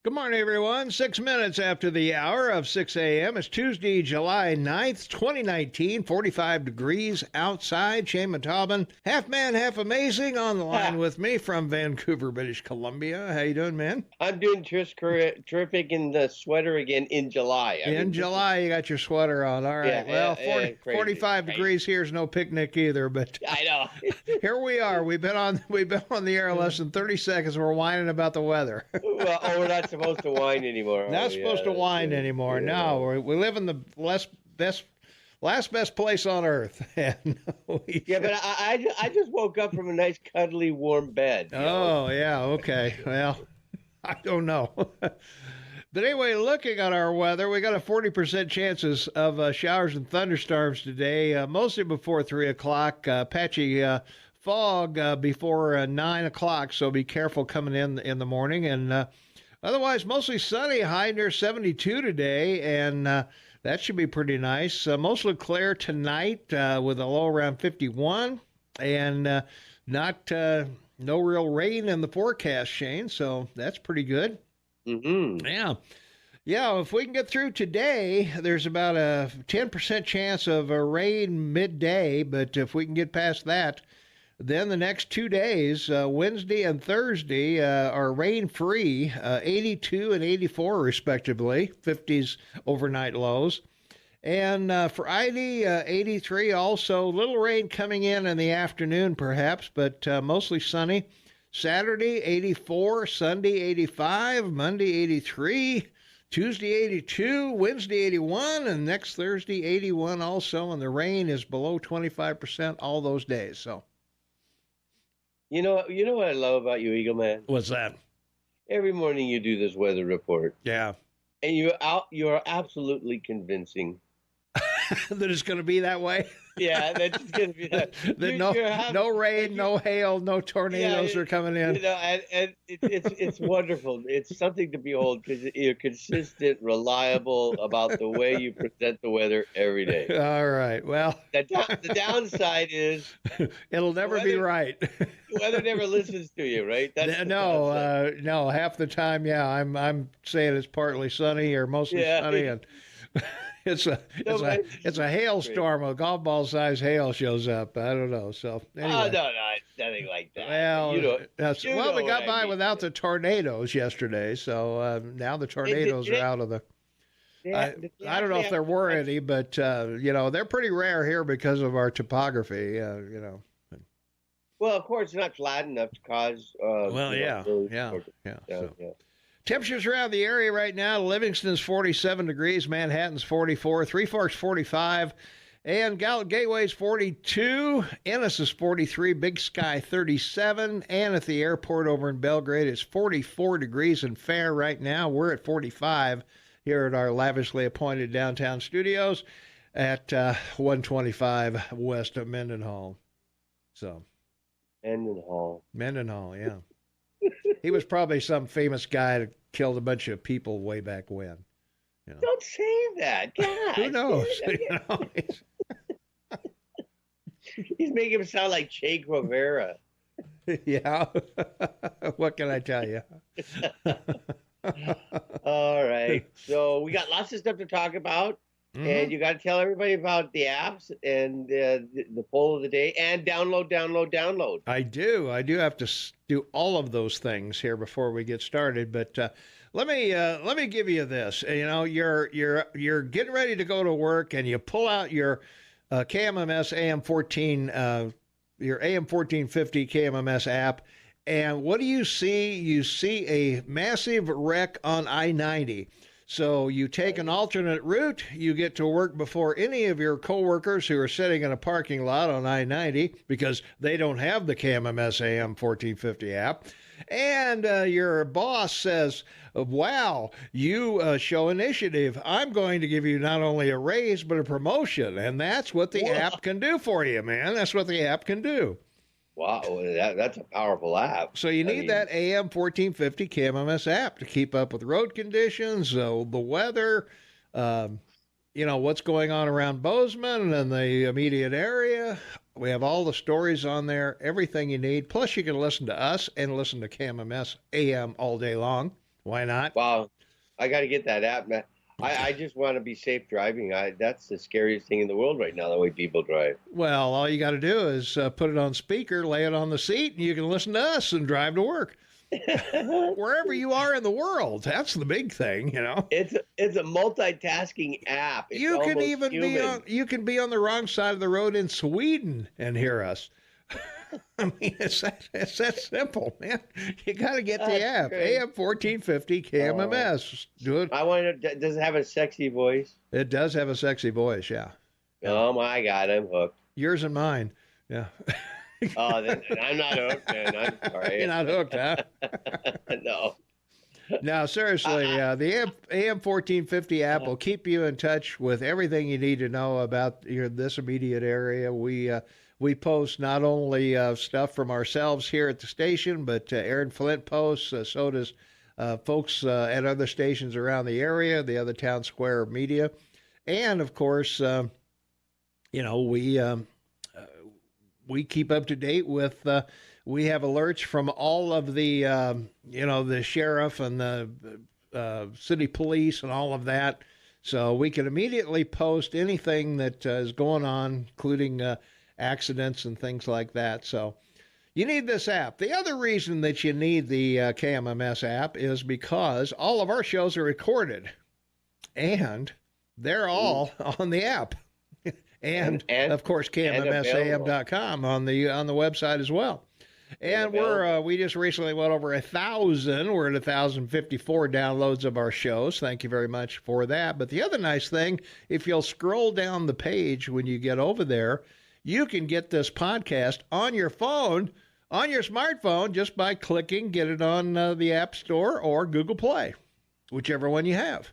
Good morning, everyone. 6 minutes after the hour of 6 a.m. It's Tuesday, July 9th, 2019, 45 degrees outside. Shane Taubman, half man, half amazing, on the line with me from Vancouver, British Columbia. How you doing, man? I'm doing terrific in the sweater again in July. In July, you got your sweater on. All right. Well, yeah, crazy, 45 crazy. degrees here is no picnic either, but I know. here we are. We've been on the air less than 30 seconds. We're whining about the weather. Well, we're not supposed to whine anymore. Not supposed to whine anymore. Yeah. No, we live in the last best place on earth. Yeah, but I just woke up from a nice cuddly warm bed. Oh, yeah, okay. Well, I don't know. But anyway, looking at our weather, we got a 40% chances of showers and thunderstorms today, mostly before 3 o'clock. Patchy fog before 9 o'clock, so be careful coming in the morning. And otherwise, mostly sunny, high near 72 today, and that should be pretty nice. Mostly clear tonight with a low around 51, and no real rain in the forecast, Shane, so that's pretty good. Mm-hmm. Yeah, if we can get through today, there's about a 10% chance of a rain midday, but if we can get past that, then the next 2 days, Wednesday and Thursday, are rain-free, 82 and 84 respectively, 50s overnight lows. And Friday, 83 also, little rain coming in the afternoon perhaps, but mostly sunny. Saturday, 84, Sunday, 85, Monday, 83, Tuesday, 82, Wednesday, 81, and next Thursday, 81 also, and the rain is below 25% all those days, so. You know what I love about you, Eagle Man? What's that? Every morning you do this weather report. Yeah. And you're absolutely convincing. That it's going to be that way? Yeah, that's just going to be that. No rain, no hail, no tornadoes are coming in. You know, and it's wonderful. It's something to behold because you're consistent, reliable about the way you present the weather every day. All right. Well, the downside is it'll never be right. The weather never listens to you, right? No. Half the time, yeah, I'm saying it's partly sunny or mostly sunny, and it's a hailstorm. A golf ball size hail shows up. I don't know. So anyway. Oh no, it's nothing like that. Well, we got by without the tornadoes yesterday, so now the tornadoes are out of the. I don't know if there were any, but they're pretty rare here because of our topography. Well, of course, it's not flat enough to cause. Yeah. Temperatures around the area right now: Livingston's 47 degrees, Manhattan's 44, Three Forks 45, and Gallup Gateway's 42. Ennis is 43, Big Sky 37, and at the airport over in Belgrade, it's 44 degrees and fair right now. We're at 45 here at our lavishly appointed downtown studios at 125 west of Mendenhall. So. Mendenhall, yeah. He was probably some famous guy that killed a bunch of people way back when. Don't say that. God. Who knows? He's making him sound like Che Guevara. Yeah. What can I tell you? All right. So we got lots of stuff to talk about. Mm-hmm. And you got to tell everybody about the apps and the poll of the day and download. I do have to do all of those things here before we get started. But let me give you this. You're getting ready to go to work and you pull out your KMMS AM14, your AM1450 KMMS app. And what do you see? You see a massive wreck on I-90. So you take an alternate route, you get to work before any of your coworkers who are sitting in a parking lot on I-90 because they don't have the KMMS AM 1450 app. And your boss says, wow, you show initiative. I'm going to give you not only a raise, but a promotion. And that's what the app can do for you, man. That's what the app can do. Wow, that's a powerful app. So you need that AM 1450 KMMS app to keep up with road conditions, the weather, what's going on around Bozeman and the immediate area. We have all the stories on there, everything you need. Plus, you can listen to us and listen to KMMS AM all day long, Why not? Wow, I got to get that app, man. I just want to be safe driving. That's the scariest thing in the world right now, the way people drive. Well, all you got to do is put it on speaker, lay it on the seat, and you can listen to us and drive to work. Wherever you are in the world, that's the big thing, you know. It's a multitasking app. It's You can even human. be on the wrong side of the road in Sweden and hear us. I mean, it's that simple, man. You got to get the app. Great. AM 1450 KMMS. Do it. I want to. Does it have a sexy voice? It does have a sexy voice, yeah. Oh my God, I'm hooked. Yours and mine, yeah. Oh, then I'm not hooked, man. I'm sorry. You're not hooked, huh? No. No, seriously, the AM 1450 app will keep you in touch with everything you need to know about this immediate area. We post not only stuff from ourselves here at the station, but Aaron Flint posts. So does folks at other stations around the area, the other town square media, and of course, we keep up to date with. We have alerts from all of the, the sheriff and the city police and all of that. So we can immediately post anything that is going on, including accidents and things like that. So you need this app. The other reason that you need the KMMS app is because all of our shows are recorded, and they're all on the app. And of course, KMMSAM.com on the website as well. And we just recently went over 1,000. We're at 1,054 downloads of our shows. Thank you very much for that. But the other nice thing, if you'll scroll down the page when you get over there, you can get this podcast on your phone, on your smartphone, just by clicking, get it on the App Store or Google Play, whichever one you have.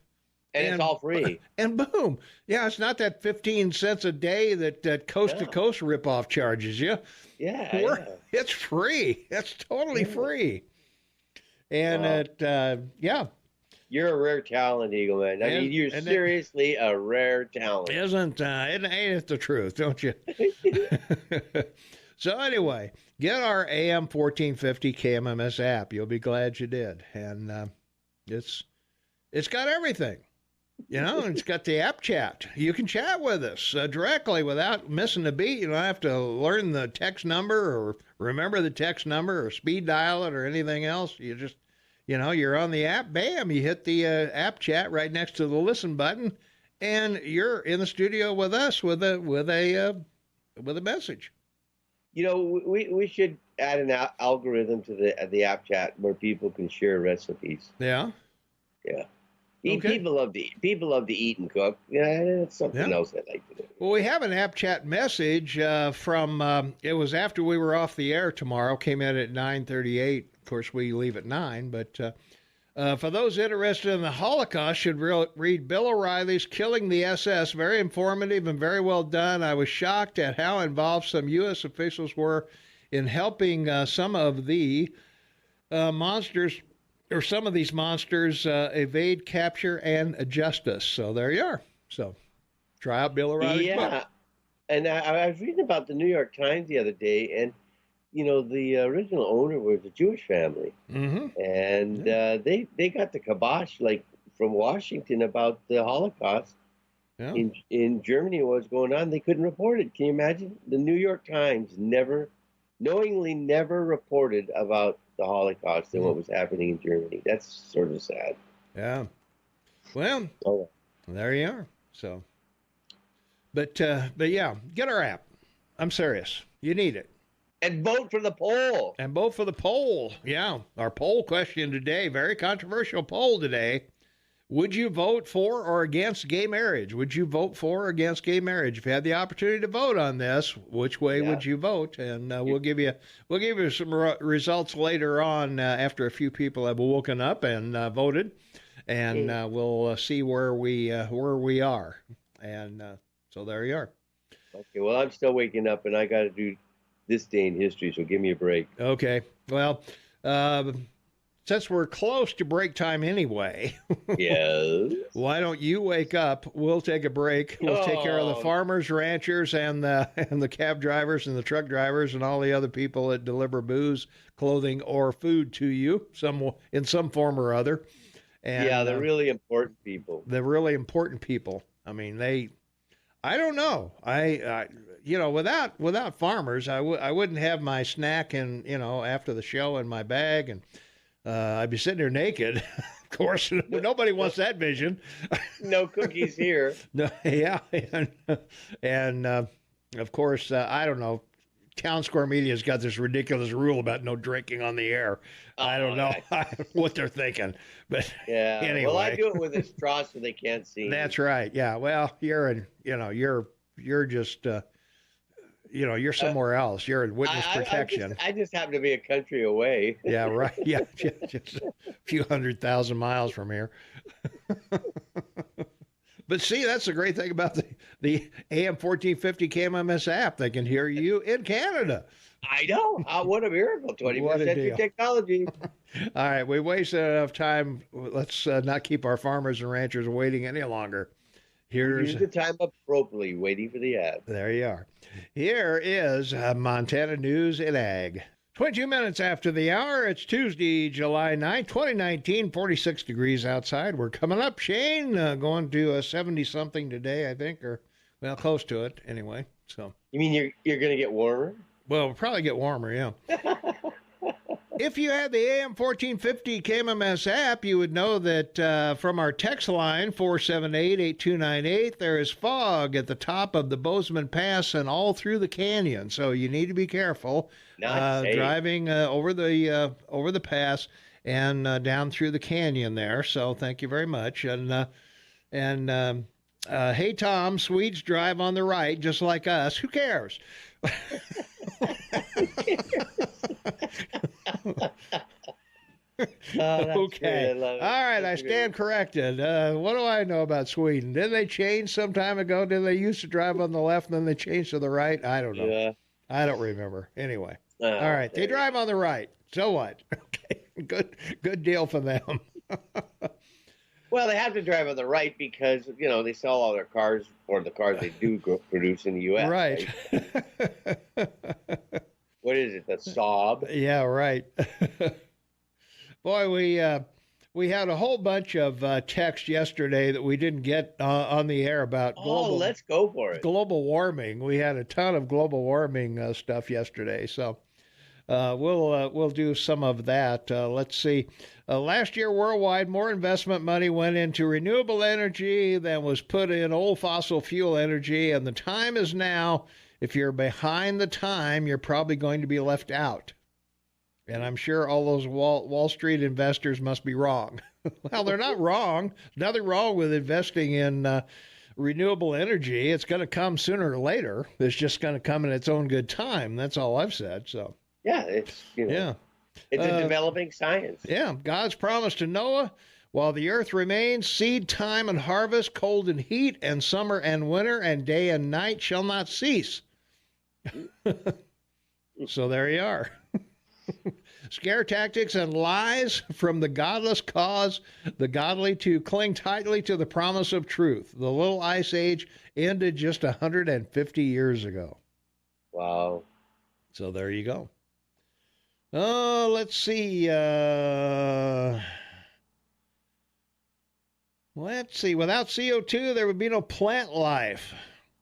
And it's all free. And boom. Yeah, it's not that 15 cents a day that Coast to Coast ripoff charges you. Yeah. It's free. It's totally free. And You're a rare talent, Eagle Man. I mean, you're seriously a rare talent. Ain't it the truth, don't you? So anyway, get our AM 1450 KMMS app. You'll be glad you did. And it's got everything. It's got the app chat. You can chat with us directly without missing a beat. You don't have to learn the text number or remember the text number or speed dial it or anything else. You just, you're on the app. Bam, you hit the app chat right next to the listen button, and you're in the studio with us with a message. We should add an algorithm to the app chat where people can share recipes. Yeah. Yeah. People love to eat. People love to eat and cook. Yeah, it's something else I like to do. Well, we have an app chat message from. It was after we were off the air tomorrow. Came in at 9:38. Of course, we leave at 9. But for those interested in the Holocaust, should read Bill O'Reilly's "Killing the SS." Very informative and very well done. I was shocked at how involved some U.S. officials were in helping some of the monsters. Or some of these monsters evade capture and justice. So there you are. So try out Bill O'Reilly's book. And I was reading about the New York Times the other day, and the original owner was a Jewish family, and they got the kibosh from Washington about the Holocaust in Germany. What was going on? They couldn't report it. Can you imagine? The New York Times knowingly never reported about the Holocaust and what was happening in Germany. That's sort of sad. Yeah. Well, there you are. So, but yeah, get our app. I'm serious. You need it. And vote for the poll. Yeah. Our poll question today, very controversial poll today. Would you vote for or against gay marriage? Would you vote for or against gay marriage? If you had the opportunity to vote on this, which way would you vote? And we'll give you some results later on after a few people have woken up and voted, and we'll see where we are. And so there you are. Okay. Well, I'm still waking up, and I got to do this day in history. So give me a break. Okay. Well. Since we're close to break time anyway, yes. Why don't you wake up? We'll take a break. We'll take care of the farmers, ranchers, and the cab drivers and the truck drivers and all the other people that deliver booze, clothing, or food to you in some form or other. And, yeah, the really important people. The really important people. I mean, I don't know. Without farmers, I wouldn't have my snack and, after the show in my bag, and I'd be sitting there naked. Of course, nobody wants that vision. No cookies here. No, yeah, and of course, I don't know. Town Square Media's got this ridiculous rule about no drinking on the air. I don't know what they're thinking, but yeah. Anyway. Well, I do it with a straw so they can't see. That's right. Yeah. Well, you're just, you're somewhere else. You're in witness protection. I just happen to be a country away. Yeah. Right. Yeah. Just a few 100,000 miles from here. But see, that's the great thing about the AM 1450 KMMS app. They can hear you in Canada. I know. What a miracle. 21st century technology. All right. We wasted enough time. Let's not keep our farmers and ranchers waiting any longer. Use the time appropriately, waiting for the ad. There you are. Here is Montana News and Ag. 22 minutes after the hour. It's Tuesday, July 9th, 2019, 46 degrees outside. We're coming up, Shane, going to a 70-something today, I think, or, well, close to it anyway. So. You mean you're going to get warmer? Well, we'll probably get warmer, yeah. If you had the AM 1450 KMMS app, you would know that from our text line, 478-8298, there is fog at the top of the Bozeman Pass and all through the canyon. So you need to be careful driving over the pass and down through the canyon there. So thank you very much. And hey, Tom, Swedes drive on the right just like us. Who cares? Okay. All right. I stand corrected. What do I know about Sweden? Didn't they change some time ago? Did they used to drive on the left and then they changed to the right? I don't know. Yeah. I don't remember. Anyway. All right. They drive on the right. So what? Okay. Good deal for them. Well, they have to drive on the right because, they sell all their cars, or the cars they do produce in the U.S. Right. What is it? The Saab? Yeah, right. Boy, we had a whole bunch of text yesterday that we didn't get on the air about global. Let's go for it. Global warming. We had a ton of global warming stuff yesterday, so we'll do some of that. Let's see. Last year, worldwide, more investment money went into renewable energy than was put in old fossil fuel energy, and the time is now. If you're behind the time, you're probably going to be left out. And I'm sure all those Wall Street investors must be wrong. Well, they're not wrong. There's nothing wrong with investing in renewable energy. It's going to come sooner or later. It's just going to come in its own good time. That's all I've said. So yeah, it's it's a developing science. Yeah, God's promise to Noah: while the earth remains, seed time and harvest, cold and heat, and summer and winter, and day and night shall not cease. So there you are. Scare tactics and lies from the godless cause the godly to cling tightly to the promise of truth. The little ice age ended just 150 years ago. Wow. So there you go. Let's see. Without CO2, there would be no plant life.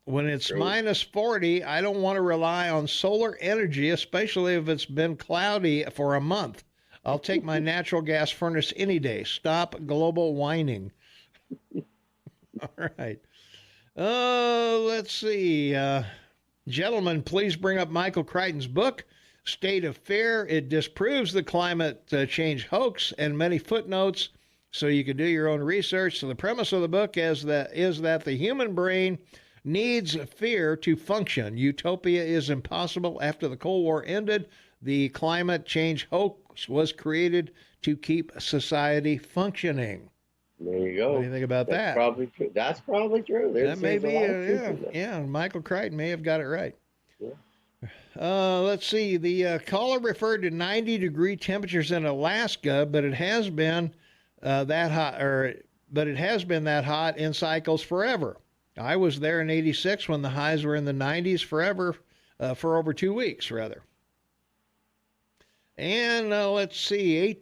When it's minus 40, I don't want to rely on solar energy, especially if it's been cloudy for a month. I'll take my natural gas furnace any day. Stop global whining. All right. Let's see. Gentlemen, please bring up Michael Crichton's book, State of Fear. It disproves the climate change hoax and many footnotes so you can do your own research. So the premise of the book is that the human brain needs fear to function. Utopia is impossible. After the Cold War ended, the climate change hoax was created to keep society functioning. There you go. What do you think about that? Probably true. That's probably true. That may be, yeah. Michael Crichton may have got it right. Yeah. Let's see. The caller referred to 90-degree temperatures in Alaska, but it has been that hot in cycles forever. I was there in 86 when the highs were in the 90s forever, for over 2 weeks, rather. And let's see,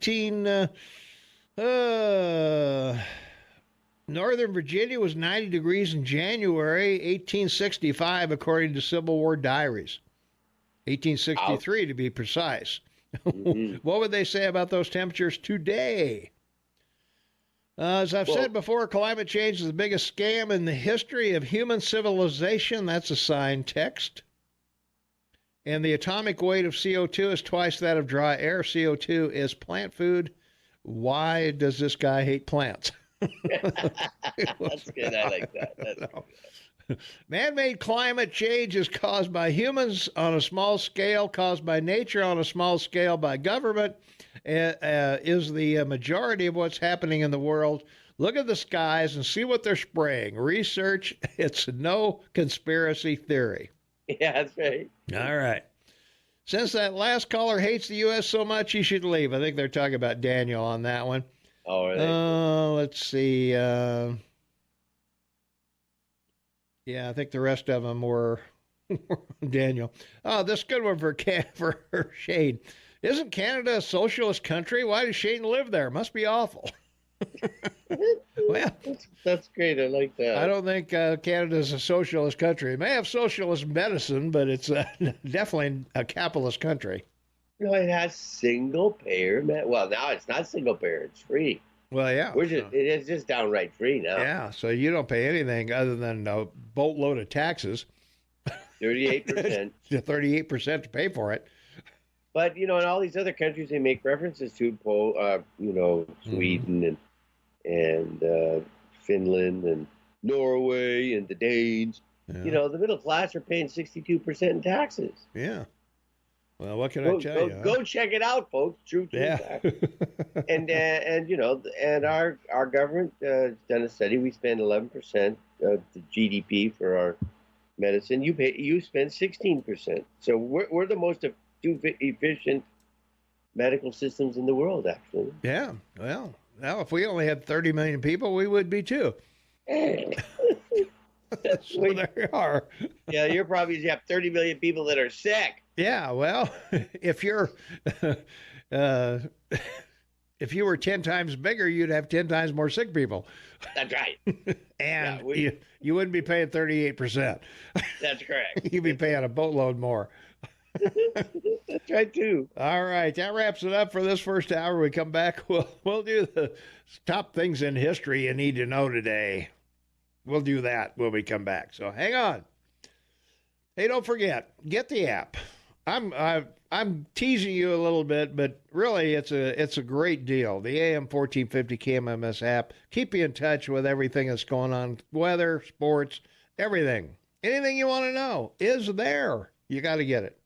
Northern Virginia was 90 degrees in January 1865, according to Civil War diaries. 1863 to be precise. Mm-hmm. What would they say about those temperatures today? As I've said before, climate change is the biggest scam in the history of human civilization. That's a signed text. And the atomic weight of CO2 is twice that of dry air. CO2 is plant food. Why does this guy hate plants? That's good. I like that. That's good. Man-made climate change is caused by humans on a small scale, caused by nature on a small scale, by government, is the majority of what's happening in the world. Look at the skies and see what they're spraying. Research, it's no conspiracy theory. Yeah, that's right. All right. Since that last caller hates the U.S. so much, he should leave. I think they're talking about Daniel on that one. Oh, really? Let's see. Yeah, I think the rest of them were Daniel. Oh, this good one for Shane. Isn't Canada a socialist country? Why does Shane live there? Must be awful. Well, that's great. I like that. I don't think Canada is a socialist country. It may have socialist medicine, but it's definitely a capitalist country. No, it has single payer. Well, now it's not single payer; it's free. Well, yeah, it is just downright free now. Yeah, so you don't pay anything other than a boatload of taxes. 38%. 38% to pay for it. But in all these other countries, they make references to, Sweden and Finland and Norway and the Danes. Yeah. The middle class are paying 62% in taxes. Yeah. Well, what can I tell you? Go check it out, folks. True. Yeah. and our government has done a study. We spend 11% of the GDP for our medicine. You spend 16%. So we're the most efficient medical systems in the world, actually. Yeah. Well, now if we only had 30 million people, we would be too. So there you are. Yeah, you have 30 million people that are sick. Yeah, well, if you were 10 times bigger, you'd have 10 times more sick people. That's right. And you wouldn't be paying 38%. That's correct. You'd be paying a boatload more. That's right, too. All right, that wraps it up for this first hour. When we come back, we'll do the top things in history you need to know today. We'll do that when we come back. So hang on. Hey, don't forget, get the app. I'm teasing you a little bit, but really it's a great deal. The AM 1450 KMMS app. Keep you in touch with everything that's going on, weather, sports, everything. Anything you want to know is there. You got to get it.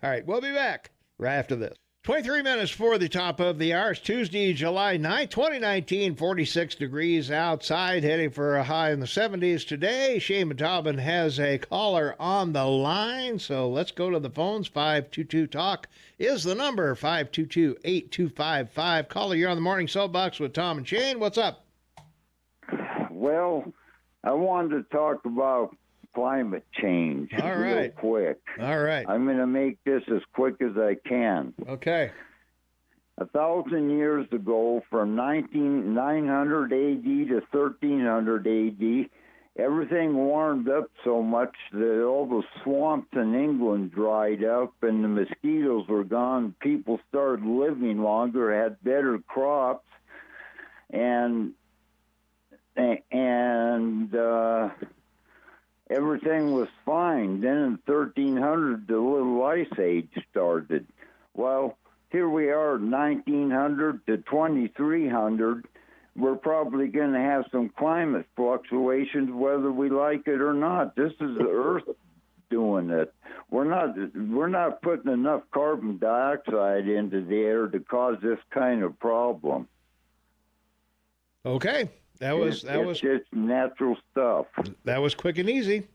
All right, we'll be back right after this. 23 minutes for the top of the hour. It's Tuesday, July 9th, 2019, 46 degrees outside, heading for a high in the 70s today. Shane Montalban has a caller on the line, so let's go to the phones. 522-TALK is the number, 522-8255. Caller, you're on the Morning Soapbox with Tom and Shane. What's up? Well, I wanted to talk about climate change real quick. All right. I'm going to make this as quick as I can. Okay. 1,000 years ago, from 900 AD to 1300 AD, everything warmed up so much that all the swamps in England dried up and the mosquitoes were gone. People started living longer, had better crops, and everything was fine. Then in 1300, the little ice age started. Well, here we are, 1900 to 2300. We're probably going to have some climate fluctuations, whether we like it or not. This is the Earth doing it. We're not putting enough carbon dioxide into the air to cause this kind of problem. Okay. That was just natural stuff. That was quick and easy.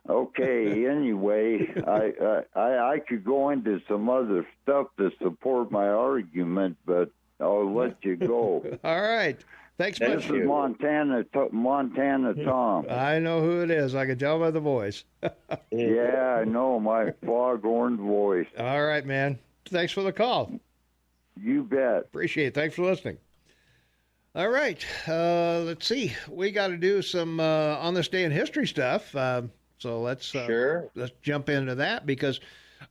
Okay. Anyway, I could go into some other stuff to support my argument, but I'll let you go. All right. Thanks much. This is Montana Tom. I know who it is. I can tell by the voice. Yeah, I know my foghorn voice. All right, man. Thanks for the call. You bet. Appreciate it. Thanks for listening. All right. Let's see. We got to do some on this day in history stuff. So let's jump into that, because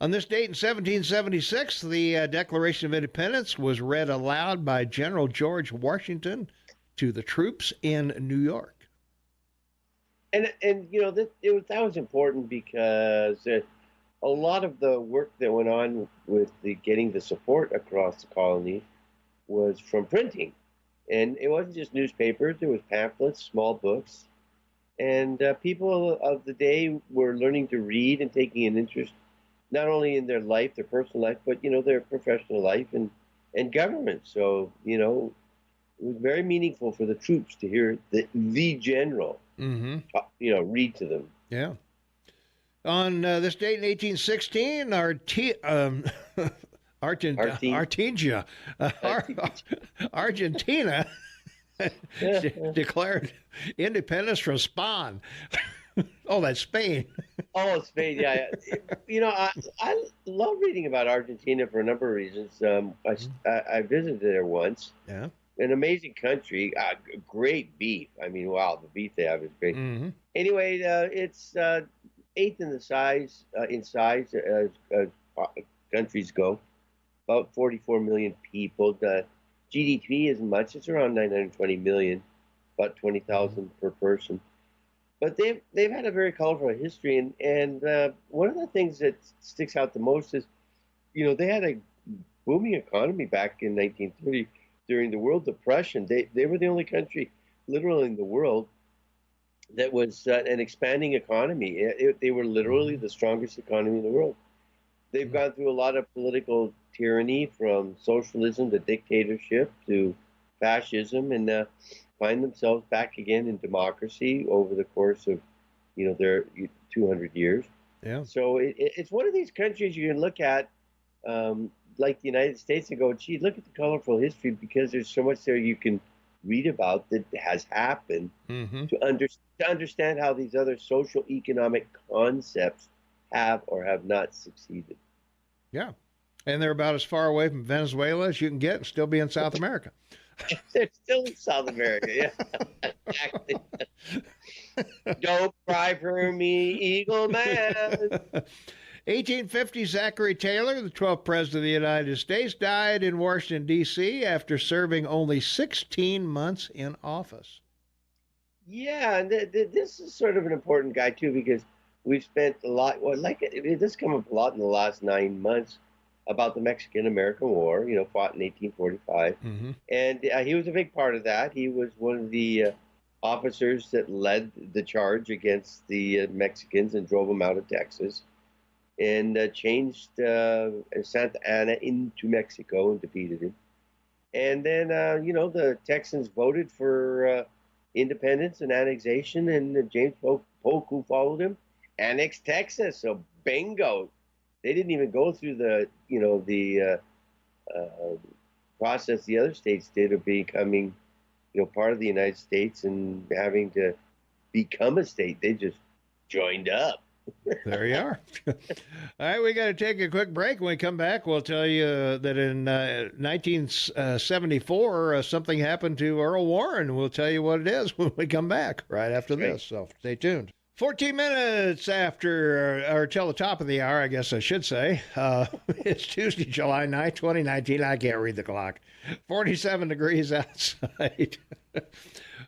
on this date in 1776, the Declaration of Independence was read aloud by General George Washington to the troops in New York. And that was important because a lot of the work that went on with getting the support across the colony was from printing. And it wasn't just newspapers, it was pamphlets, small books. And people of the day were learning to read and taking an interest not only in their life, their personal life, but, their professional life and government. So, it was very meaningful for the troops to hear the general, read to them. Yeah. On this date in 1816, Argentina declared independence from Spain. Oh, that's Spain. Oh, Spain, yeah. I love reading about Argentina for a number of reasons. I visited there once. Yeah. An amazing country, great beef. I mean, wow, the beef they have is great. Mm-hmm. Anyway, it's eighth in size as countries go. About 44 million people. The GDP isn't much. It's around 920 million, about 20,000 per person. But they've had a very colorful history, and one of the things that sticks out the most is, they had a booming economy back in 1930 during the World Depression. They were the only country, literally in the world, that was an expanding economy. They were literally the strongest economy in the world. They've gone through a lot of political tyranny, from socialism to dictatorship to fascism, and find themselves back again in democracy over the course of, their 200 years. Yeah. So it's one of these countries you can look at, like the United States, and go, gee, look at the colorful history, because there's so much there you can read about that has happened to understand how these other social economic concepts have or have not succeeded. Yeah. And they're about as far away from Venezuela as you can get and still be in South America. They're still in South America, yeah. Exactly. Don't cry for me, Eagle Man. 1850, Zachary Taylor, the 12th President of the United States, died in Washington, D.C. after serving only 16 months in office. Yeah, and this is sort of an important guy, too, because we've spent a lot, this has come up a lot in the last 9 months about the Mexican-American War, fought in 1845. Mm-hmm. And he was a big part of that. He was one of the officers that led the charge against the Mexicans and drove them out of Texas, and changed Santa Anna into Mexico and defeated him. And then, the Texans voted for independence and annexation, and James Polk, who followed him, annexed Texas. So bingo. They didn't even go through the process the other states did of becoming, part of the United States and having to become a state. They just joined up. There you are. All right, we got to take a quick break. When we come back, we'll tell you that in 1974, something happened to Earl Warren. We'll tell you what it is when we come back right after this. So stay tuned. 14 minutes after, or till the top of the hour, I guess I should say. It's Tuesday, July 9th, 2019. I can't read the clock. 47 degrees outside.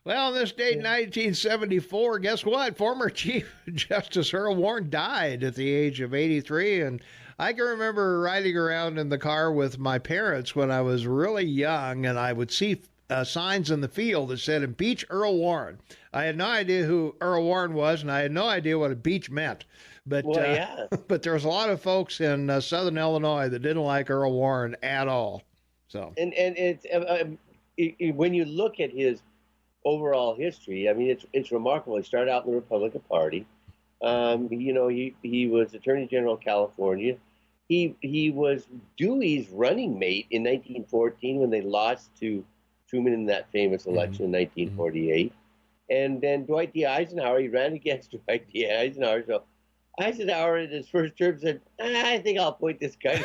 Well, on this date, 1974, guess what? Former Chief Justice Earl Warren died at the age of 83. And I can remember riding around in the car with my parents when I was really young, and I would see signs in the field that said, "Impeach Earl Warren." I had no idea who Earl Warren was, and I had no idea what impeach meant. But but there was a lot of folks in Southern Illinois that didn't like Earl Warren at all. So and it's when you look at his overall history, I mean, it's remarkable. He started out in the Republican Party. He was Attorney General of California. He was Dewey's running mate in 1914 when they lost to Truman in that famous election in 1948. And then Dwight D. Eisenhower, he ran against Dwight D. Eisenhower. So Eisenhower in his first term said, I think I'll appoint this guy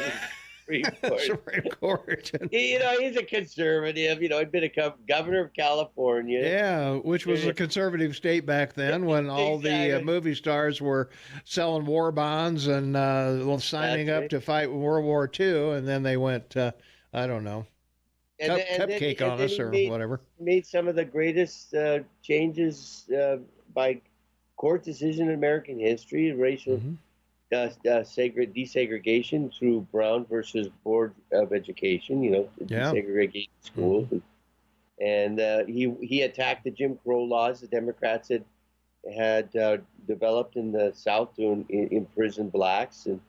Supreme Court. Supreme Court. He's a conservative. He'd been a governor of California. Yeah, which was a conservative state back then when all the movie stars were selling war bonds and signing up to fight World War II, and then they went, I don't know, cupcake on us or whatever. Made some of the greatest changes by court decision in American history, racial desegregation through Brown versus Board of Education, desegregating schools. And he attacked the Jim Crow laws the Democrats had developed in the South to imprison blacks. And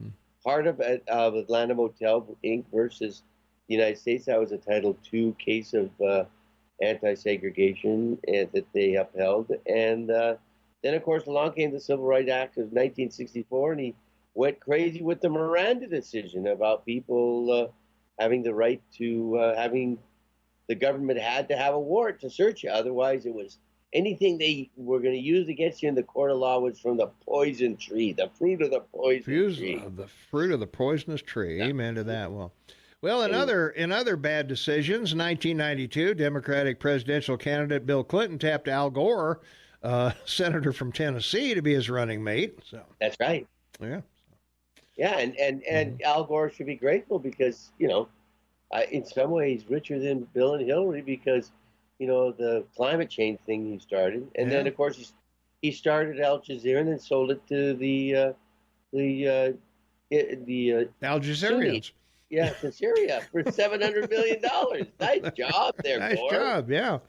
part of Atlanta Motel Inc. versus the United States, that was a Title II case of anti-segregation that they upheld. And then, of course, along came the Civil Rights Act of 1964, and he went crazy with the Miranda decision about people having the right to the government had to have a warrant to search you. Otherwise, it was anything they were going to use against you in the court of law was from the poison tree, the fruit of the poison tree. The fruit of the poisonous tree. Yeah. Amen to that. Well, in other bad decisions, 1992, Democratic presidential candidate Bill Clinton tapped Al Gore, senator from Tennessee, to be his running mate. So that's right. Yeah. Yeah, and Al Gore should be grateful because, in some ways richer than Bill and Hillary because, the climate change thing he started. And then, of course, he started Al Jazeera and then sold it to the Al Jazeerians. To Syria for $700 million. Nice job there, Nice Gore. job, yeah.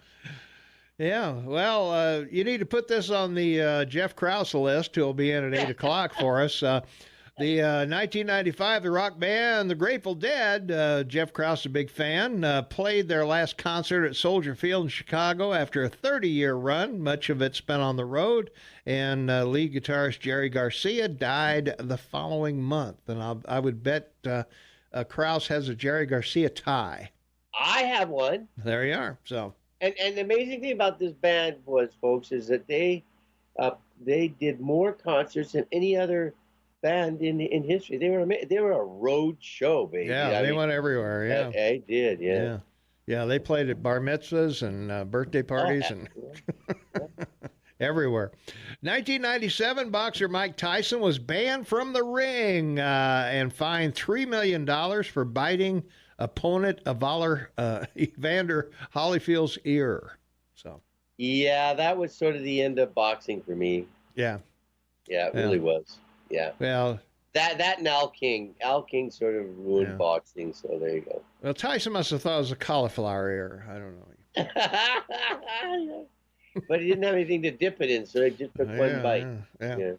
Yeah, well, you need to put this on the Jeff Krauss list, who'll be in at 8 o'clock for us. The 1995, the rock band, the Grateful Dead, Jeff Krauss, a big fan, played their last concert at Soldier Field in Chicago after a 30-year run, much of it spent on the road, and lead guitarist Jerry Garcia died the following month. And I would bet Krauss has a Jerry Garcia tie. I have one. There you are. So, and the amazing thing about this band was, folks, is that they did more concerts than any other band in history. They were a road show, baby. Yeah, they went everywhere. Yeah, they did. Yeah. Yeah, they played at bar mitzvahs and birthday parties and everywhere. 1997, boxer Mike Tyson was banned from the ring and fined $3 million for biting opponent Evander Holyfield's ear. So. Yeah, that was sort of the end of boxing for me. Yeah. Yeah, it really was. Yeah. Well, that and Al King sort of ruined boxing. So there you go. Well, Tyson must have thought it was a cauliflower ear. I don't know. But he didn't have anything to dip it in, so they just took one bite. Yeah.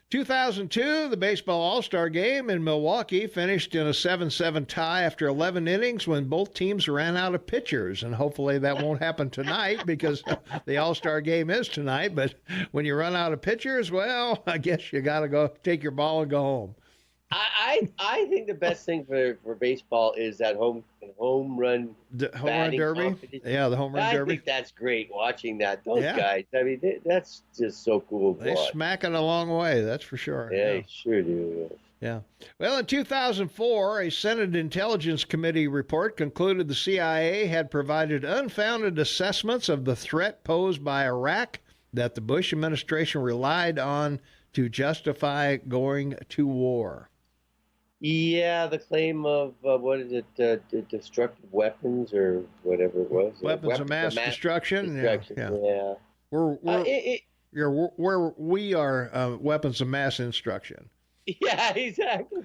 2002, the Baseball All-Star Game in Milwaukee finished in a 7-7 tie after 11 innings when both teams ran out of pitchers. And hopefully that won't happen tonight because the All-Star Game is tonight. But when you run out of pitchers, well, I guess you got to go take your ball and go home. I think the best thing for baseball is that home run derby. Yeah, the home run derby. I think that's great watching that. Those guys, I mean, that's just so cool. They smack it a long way, that's for sure. Yeah, they sure do. Yeah. Well, in 2004, a Senate Intelligence Committee report concluded the CIA had provided unfounded assessments of the threat posed by Iraq that the Bush administration relied on to justify going to war. Yeah, the claim of, what is it, destructive weapons or whatever it was. Weapons of mass destruction? Yeah. Where we are weapons of mass instruction. Yeah, exactly.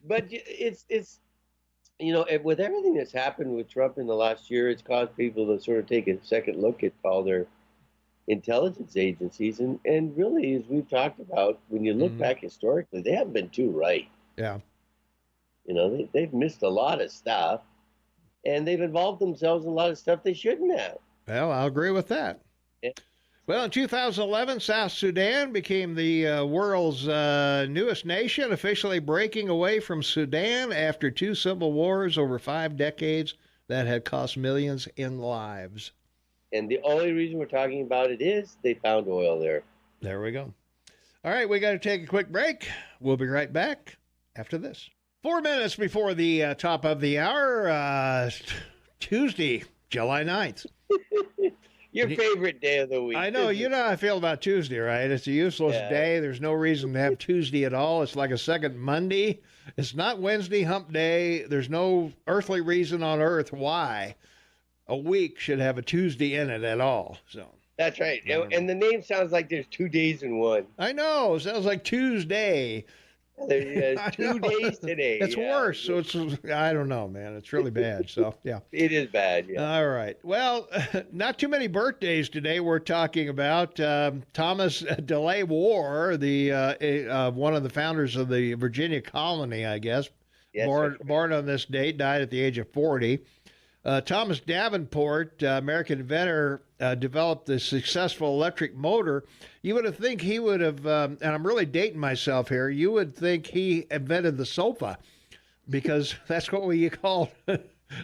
But it's with everything that's happened with Trump in the last year, it's caused people to sort of take a second look at all their intelligence agencies. And really, as we've talked about, when you look back historically, they haven't been too right. Yeah. They've missed a lot of stuff, and they've involved themselves in a lot of stuff they shouldn't have. Well, I'll agree with that. Yeah. Well, in 2011, South Sudan became the world's newest nation, officially breaking away from Sudan after 2 civil wars over 5 decades that had cost millions in lives. And the only reason we're talking about it is they found oil there. There we go. All right, we got to take a quick break. We'll be right back after this. 4 minutes before the top of the hour, Tuesday, July 9th. Your favorite day of the week. I know. You know how I feel about Tuesday, right? It's a useless day. There's no reason to have Tuesday at all. It's like a second Monday. It's not Wednesday hump day. There's no earthly reason on earth why a week should have a Tuesday in it at all. So that's right. And the name sounds like there's 2 days in one. I know. It sounds like Tuesday. There's 2 days today. It's worse. So it's, I don't know, man. It's really bad. So, yeah. It is bad, yeah. All right. Well, not too many birthdays today. We're talking about Thomas DeLay War, the one of the founders of the Virginia colony, I guess. Yes, born on this date, died at the age of 40. Thomas Davenport, American inventor, developed the successful electric motor. You would have think he would have, and I'm really dating myself here, you would think he invented the sofa, because that's what we called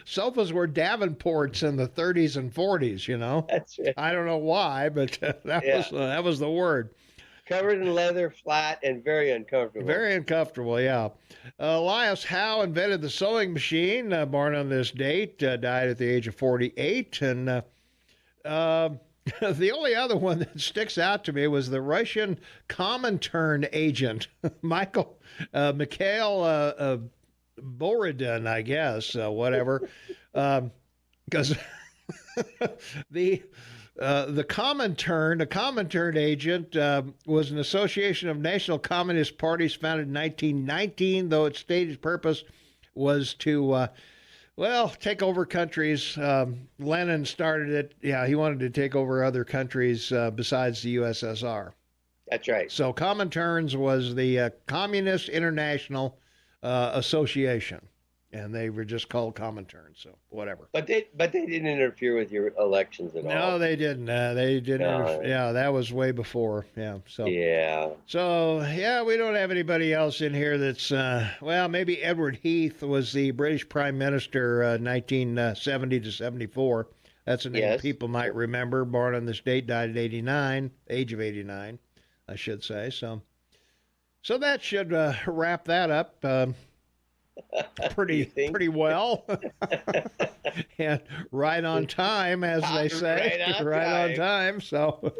sofas were Davenports in the 30s and 40s, you know. That's right. I don't know why, but that was the word. Covered in leather, flat, and very uncomfortable. Very uncomfortable, yeah. Elias Howe invented the sewing machine, born on this date, died at the age of 48. And the only other one that sticks out to me was the Russian Comintern agent, Mikhail Borodin, I guess, whatever. Because the Comintern agent was an association of national communist parties founded in 1919, though its stated purpose was to, take over countries. Lenin started it. Yeah, he wanted to take over other countries besides the USSR. That's right. So Cominterns was the Communist International Association. And they were just called Comintern, so whatever. But they didn't interfere with your elections at all. No, they didn't. They didn't. No. Yeah, that was way before. Yeah. So. Yeah. So we don't have anybody else in here that's maybe Edward Heath was the British Prime Minister, 1970 to 74. That's a name people might remember. Born on this date, died at age of 89, I should say. So that should wrap that up. Pretty well. And right on time, as they say. Right on time. So,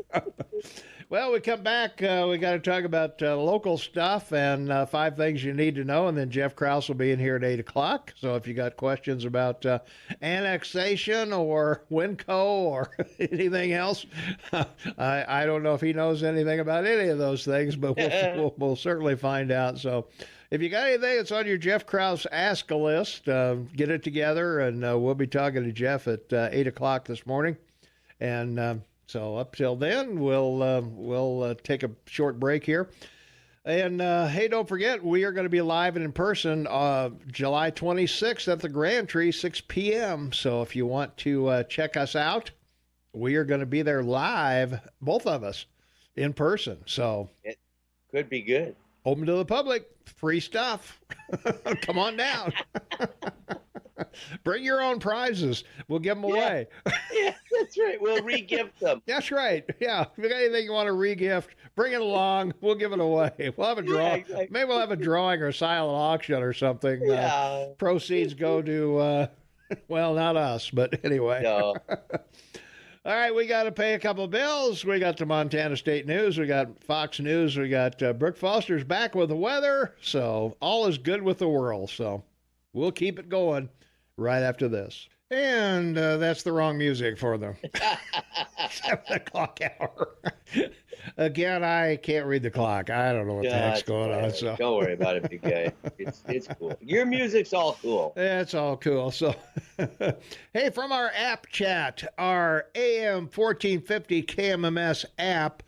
we come back. We got to talk about local stuff and 5 things you need to know. And then Jeff Krauss will be in here at 8 o'clock. So if you got questions about annexation or Winco or anything else, I don't know if he knows anything about any of those things, but we'll certainly find out. So, if you got anything that's on your Jeff Krauss Ask a List, get it together, and we'll be talking to Jeff at 8 o'clock this morning. And so up till then, we'll take a short break here. And, hey, don't forget, we are going to be live and in person July 26th at the Grand Tree, 6 p.m. So if you want to check us out, we are going to be there live, both of us, in person. So it could be good. Open to the public, free stuff. Come on down. Bring your own prizes. We'll give them away. Yeah, that's right. We'll re-gift them. That's right. Yeah. If you got anything you want to re-gift, bring it along. We'll give it away. We'll have a draw. Yeah, exactly. Maybe we'll have a drawing or a silent auction or something. Yeah. Proceeds go to, not us, but anyway. No. All right, we got to pay a couple of bills. We got the Montana State News. We got Fox News. We got Brooke Foster's back with the weather. So all is good with the world. So we'll keep it going right after this. And that's the wrong music for the 7 o'clock hour. Again, I can't read the clock. I don't know what the heck's going on. So don't worry about it, big guy. It's cool. Your music's all cool. Yeah, it's all cool. So, hey, from our app chat, our AM 1450 KMMS app,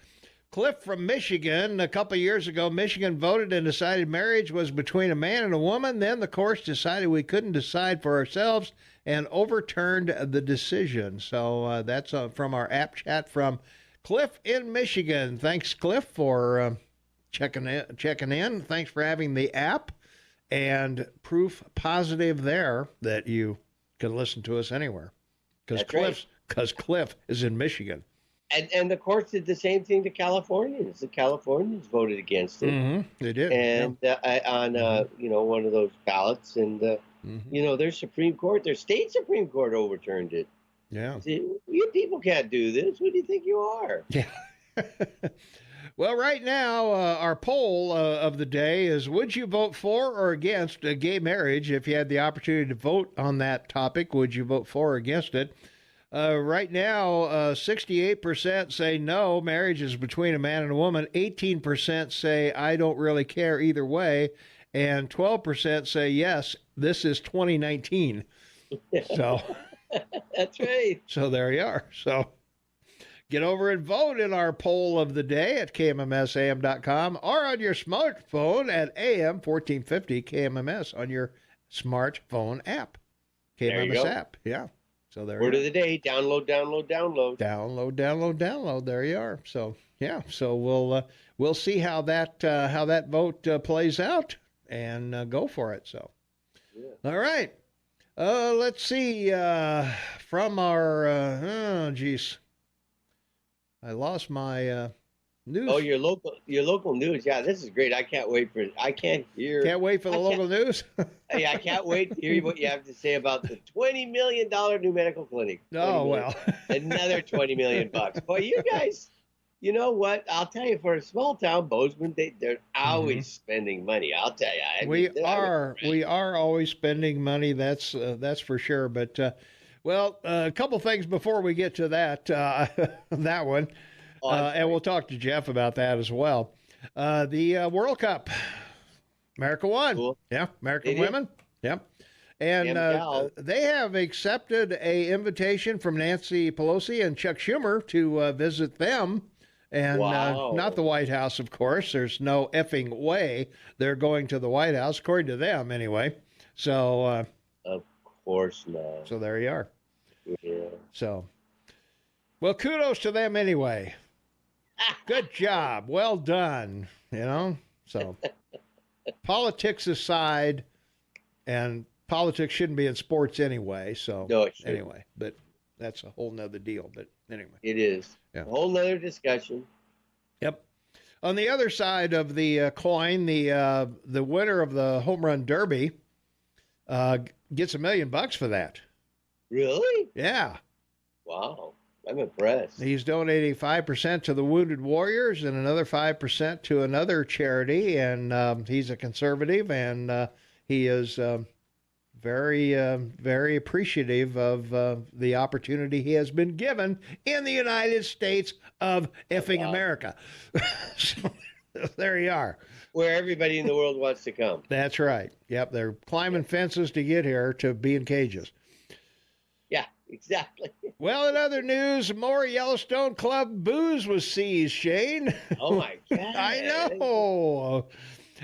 Cliff from Michigan. A couple of years ago, Michigan voted and decided marriage was between a man and a woman. Then the courts decided we couldn't decide for ourselves and overturned the decision. So that's from our app chat from Cliff in Michigan. Thanks, Cliff, for checking in. Thanks for having the app and proof positive there that you can listen to us anywhere. Because Cliff is in Michigan. And the courts did the same thing to Californians. The Californians voted against it. They did. And on one of those ballots, and their Supreme Court, their state Supreme Court overturned it. Yeah. See, you people can't do this. Who do you think you are? Yeah. Well, right now, our poll of the day is: would you vote for or against gay marriage if you had the opportunity to vote on that topic? Would you vote for or against it? Right now, 68% say no, marriage is between a man and a woman. 18% say I don't really care either way. And 12% say yes, this is 2019. So that's right. So there you are. So get over and vote in our poll of the day at KMMSAM.com or on your smartphone at AM 1450 KMMS on your smartphone app. KMMS app. Yeah. So there. Word of the day: download, download, download. Download, download, download. There you are. So yeah. So we'll see how that vote plays out and go for it. So yeah. All right. Let's see. From our I lost my news. Oh, your local news. Yeah, this is great. I can't wait for it. Can't wait for the local news. Hey, I can't wait to hear what you have to say about the $20 million new medical clinic. Oh, well. Another $20 million. Boy, you guys, you know what? I'll tell you, for a small town, Bozeman, they're always spending money. I'll tell you. We are always spending money. That's for sure. But, a couple things before we get to that, that one. And we'll talk to Jeff about that as well. The World Cup. America won. Cool. Yeah, American women. Yep. And they have accepted a invitation from Nancy Pelosi and Chuck Schumer to visit them. And not the White House, of course. There's no effing way they're going to the White House, according to them anyway. So of course not. So there you are. Yeah. So, well, kudos to them anyway. Good job. Well done. So politics aside, and politics shouldn't be in sports anyway. So no, anyway, but that's a whole nother deal. But anyway, it is a whole nother discussion. Yep. On the other side of the coin, the winner of the home run derby gets $1 million for that. Really? Yeah. Wow. I'm impressed. He's donating 5% to the Wounded Warriors and another 5% to another charity. And he's a conservative, and he is very, very appreciative of the opportunity he has been given in the United States of effing America. So there you are. Where everybody in the world wants to come. That's right. Yep. They're climbing fences to get here to be in cages. Yeah, exactly. Well, in other news, more Yellowstone Club booze was seized, Shane. Oh, my God. I know.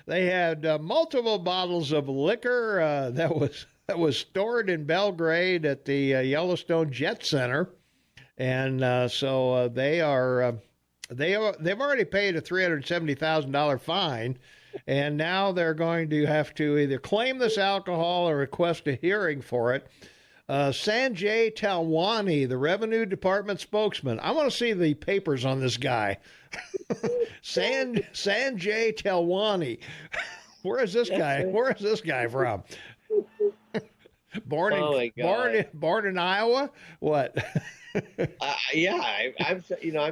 They had multiple bottles of liquor that was stored in Belgrade at the Yellowstone Jet Center. And so they've already paid a $370,000 fine. And now they're going to have to either claim this alcohol or request a hearing for it. Sanjay Talwani, the Revenue Department spokesman. I want to see the papers on this guy. Sanjay Talwani. Where is this guy? Where is this guy from? Born in Iowa? What? I'm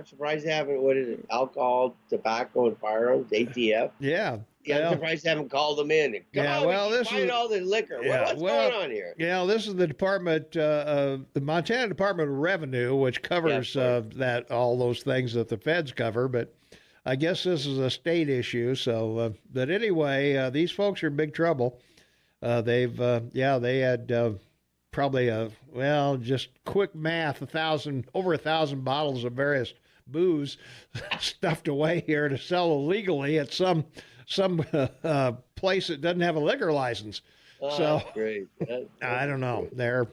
surprised they haven't. What is it? Alcohol, tobacco, and firearms, ATF. Yeah. I'm surprised they haven't called them in. This is all the liquor. What's going on here? Yeah, this is the department, the Montana Department of Revenue, which covers all those things that the feds cover. But I guess this is a state issue. So, but anyway, these folks are in big trouble. They had probably just quick math, over 1,000 bottles of various booze stuffed away here to sell illegally at some place that doesn't have a liquor license. Oh, so that's great. I don't know. They're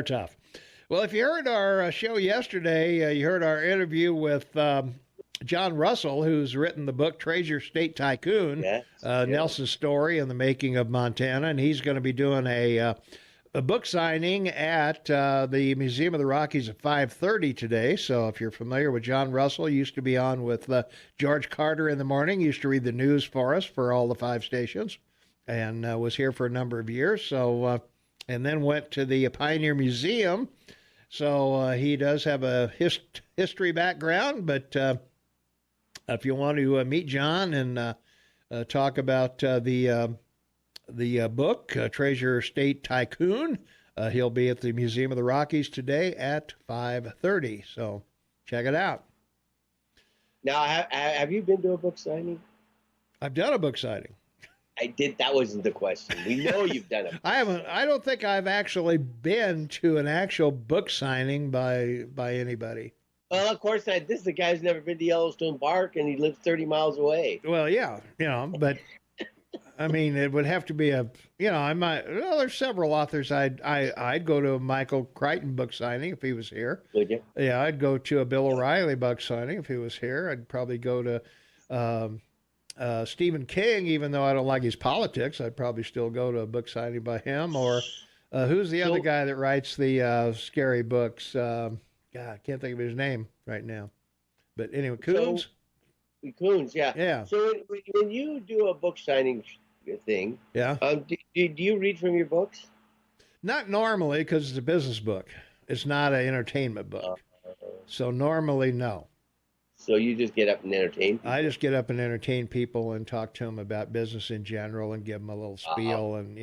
tough. Well, if you heard our show yesterday, you heard our interview with John Russell, who's written the book Treasure State Tycoon, Nelson's Story and the Making of Montana, and he's going to be doing a a book signing at the Museum of the Rockies at 5:30 today. So if you're familiar with John Russell, he used to be on with George Carter in the morning, he used to read the news for us for all the 5 stations, and was here for a number of years. So and then went to the Pioneer Museum. So he does have a history background, but if you want to meet John and talk about the book, Treasure State Tycoon, he'll be at the Museum of the Rockies today at 5:30. So check it out. Now, have you been to a book signing? I've done a book signing. I did. That wasn't the question. We know you've done it. I haven't. I don't think I've actually been to an actual book signing by anybody. Well, of course, this is the guy who's never been to Yellowstone Park, and he lives 30 miles away. Well, yeah, but I mean, it would have to be I might. Well, there's several authors. I'd go to a Michael Crichton book signing if he was here. Would you? Yeah, I'd go to a Bill O'Reilly book signing if he was here. I'd probably go to Stephen King, even though I don't like his politics. I'd probably still go to a book signing by him. Or who's the other guy that writes the scary books? God, I can't think of his name right now. But anyway, Coons. Coons, yeah. Yeah. So when you do a book signing thing, yeah, do you read from your books? Not normally, because it's a business book. It's not an entertainment book. So normally, no. So you just get up and entertain people? I just get up and entertain people and talk to them about business in general and give them a little spiel and,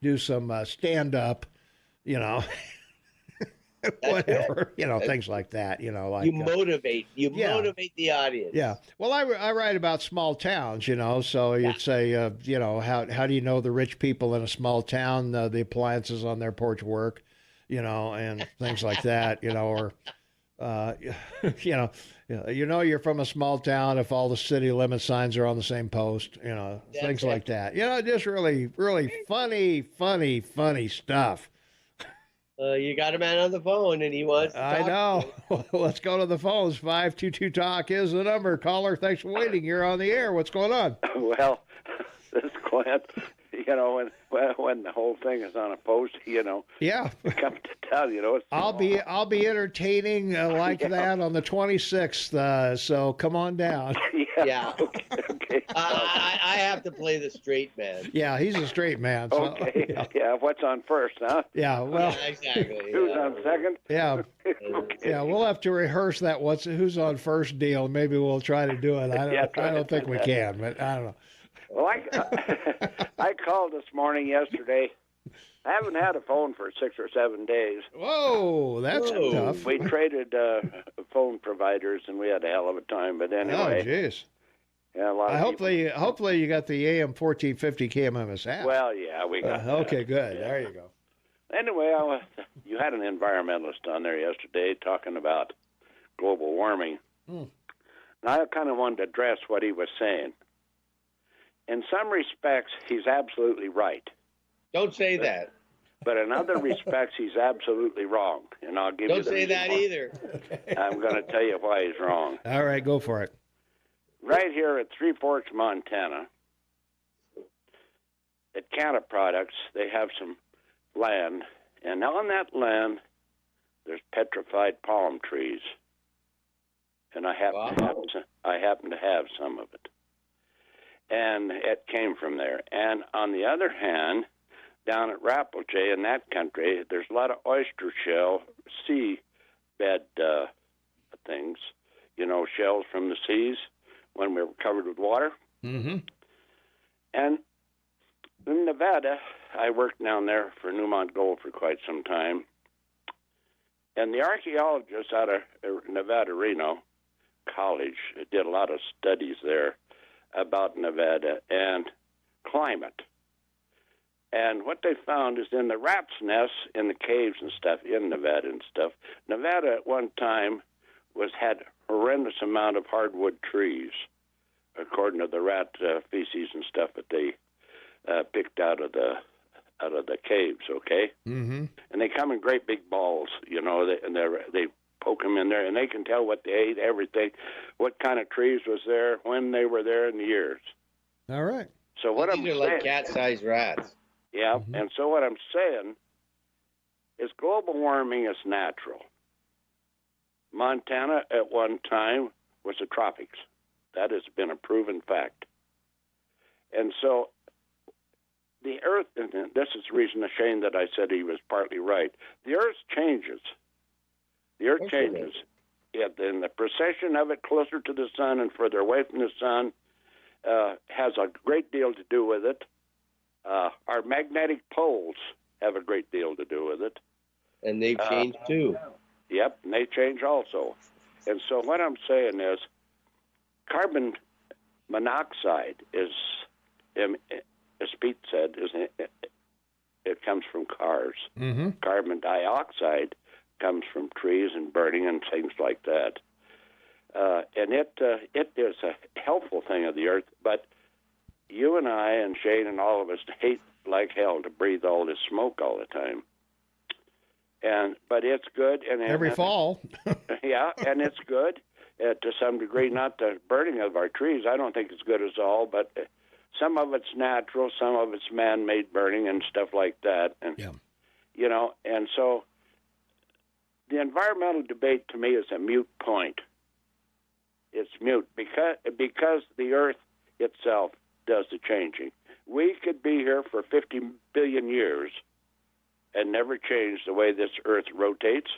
do some stand up, whatever, things like that, like. You motivate the audience. Yeah. Well, I write about small towns, so you'd say, how do you know the rich people in a small town, the appliances on their porch work, and things like that, or, you're from a small town if all the city limit signs are on the same post, things like that. Just really, really funny stuff. You got a man on the phone and he wants to talk. I know. Let's go to the phones. 522-TALK is the number. Caller, thanks for waiting. You're on the air. What's going on? Well, this is Clint. When the whole thing is on a post, Yeah. Come to town, it's I'll be entertaining like that on the 26th. So come on down. Yeah. Okay. I have to play the straight man. Yeah, he's a straight man. So, okay. Yeah. What's on first, huh? Yeah. Well. Yeah, exactly. Who's on second? Yeah. Okay. Yeah. We'll have to rehearse that. Who's on first deal? Maybe we'll try to do it. I don't think we can, but I don't know. Well, I called this morning yesterday. I haven't had a phone for 6 or 7 days. Whoa, that's tough. We traded phone providers, and we had a hell of a time. But anyway. Oh, jeez. Yeah, a lot of hopefully you got the AM 1450 KMMS app. Well, yeah, we got okay, good. Yeah. There you go. Anyway, you had an environmentalist on there yesterday talking about global warming. And I kind of wanted to address what he was saying. In some respects, he's absolutely right. Don't say that. But in other respects, he's absolutely wrong. And I'll give you the Don't say that either. I'm going to tell you why he's wrong. All right, go for it. Right here at Three Forks, Montana, at Canada Products, they have some land. And on that land, there's petrified palm trees. And I happen to have some of it. And it came from there. And on the other hand, down at Rapalje in that country, there's a lot of oyster shell sea bed things, shells from the seas when we were covered with water. Mm-hmm. And in Nevada, I worked down there for Newmont Gold for quite some time. And the archaeologists out of Nevada Reno College did a lot of studies there about Nevada and climate. And what they found is in the rat's nests in the caves and stuff in Nevada and stuff, Nevada at one time had horrendous amount of hardwood trees, according to the rat feces and stuff that they picked out of the caves. Okay, mm-hmm. And they come in great big balls, they poke them in there, and they can tell what they ate, everything, what kind of trees was there, when they were there, in the years. All right. So what I'm saying, like cat-sized rats. Yeah, and so what I'm saying is global warming is natural. Montana at one time was the tropics. That has been a proven fact. And so the Earth, and this is the reason, Shane, that I said he was partly right. The Earth changes. The Earth changes. And the precession of it closer to the sun and further away from the sun has a great deal to do with it. Our magnetic poles have a great deal to do with it. And they've changed too. Yep, and they change also. And so what I'm saying is carbon monoxide is, as Pete said, it comes from cars. Mm-hmm. Carbon dioxide comes from trees and burning and things like that. And it is a helpful thing of the earth, but you and I and Shane and all of us hate like hell to breathe all this smoke all the time. But it's good. And every fall. Yeah, and it's good to some degree. Not the burning of our trees. I don't think it's good as all, but some of it's natural, some of it's man-made burning and stuff like that. And you know, and so the environmental debate to me is a moot point. It's mute because the earth itself does the changing. We could be here for 50 billion years and never change the way this earth rotates.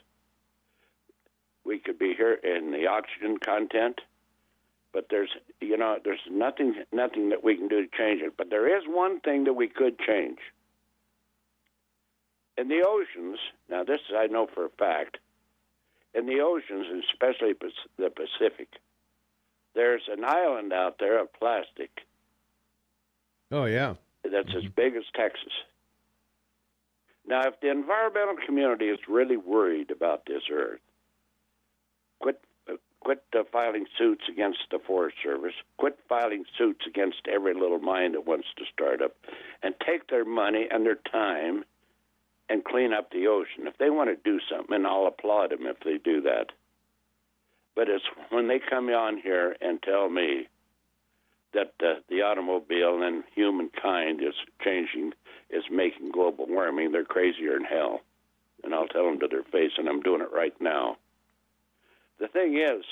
We could be here in the oxygen content, but there's nothing that we can do to change it. But there is one thing that we could change. In the oceans, now this I know for a fact, in the oceans, and especially the Pacific, there's an island out there of plastic. Oh, yeah. That's as big as Texas. Now, if the environmental community is really worried about this earth, quit filing suits against the Forest Service, quit filing suits against every little mine that wants to start up, and take their money and their time and clean up the ocean. If they want to do something, and I'll applaud them if they do that. But it's when they come on here and tell me that the automobile and humankind is changing, is making global warming, they're crazier than hell. And I'll tell them to their face, and I'm doing it right now. The thing is,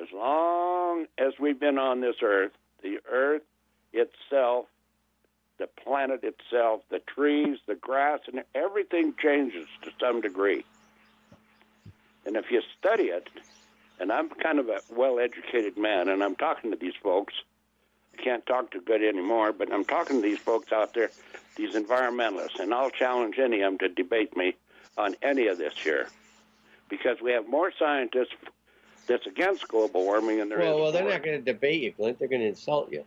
as long as we've been on this earth, the earth itself, the planet itself, the trees, the grass, and everything changes to some degree. And if you study it, and I'm kind of a well-educated man, and I'm talking to these folks. I can't talk too good anymore, but I'm talking to these folks out there, these environmentalists, and I'll challenge any of them to debate me on any of this here, because we have more scientists that's against global warming than there is. Well, they're not going to debate you, Clint. They're going to insult you.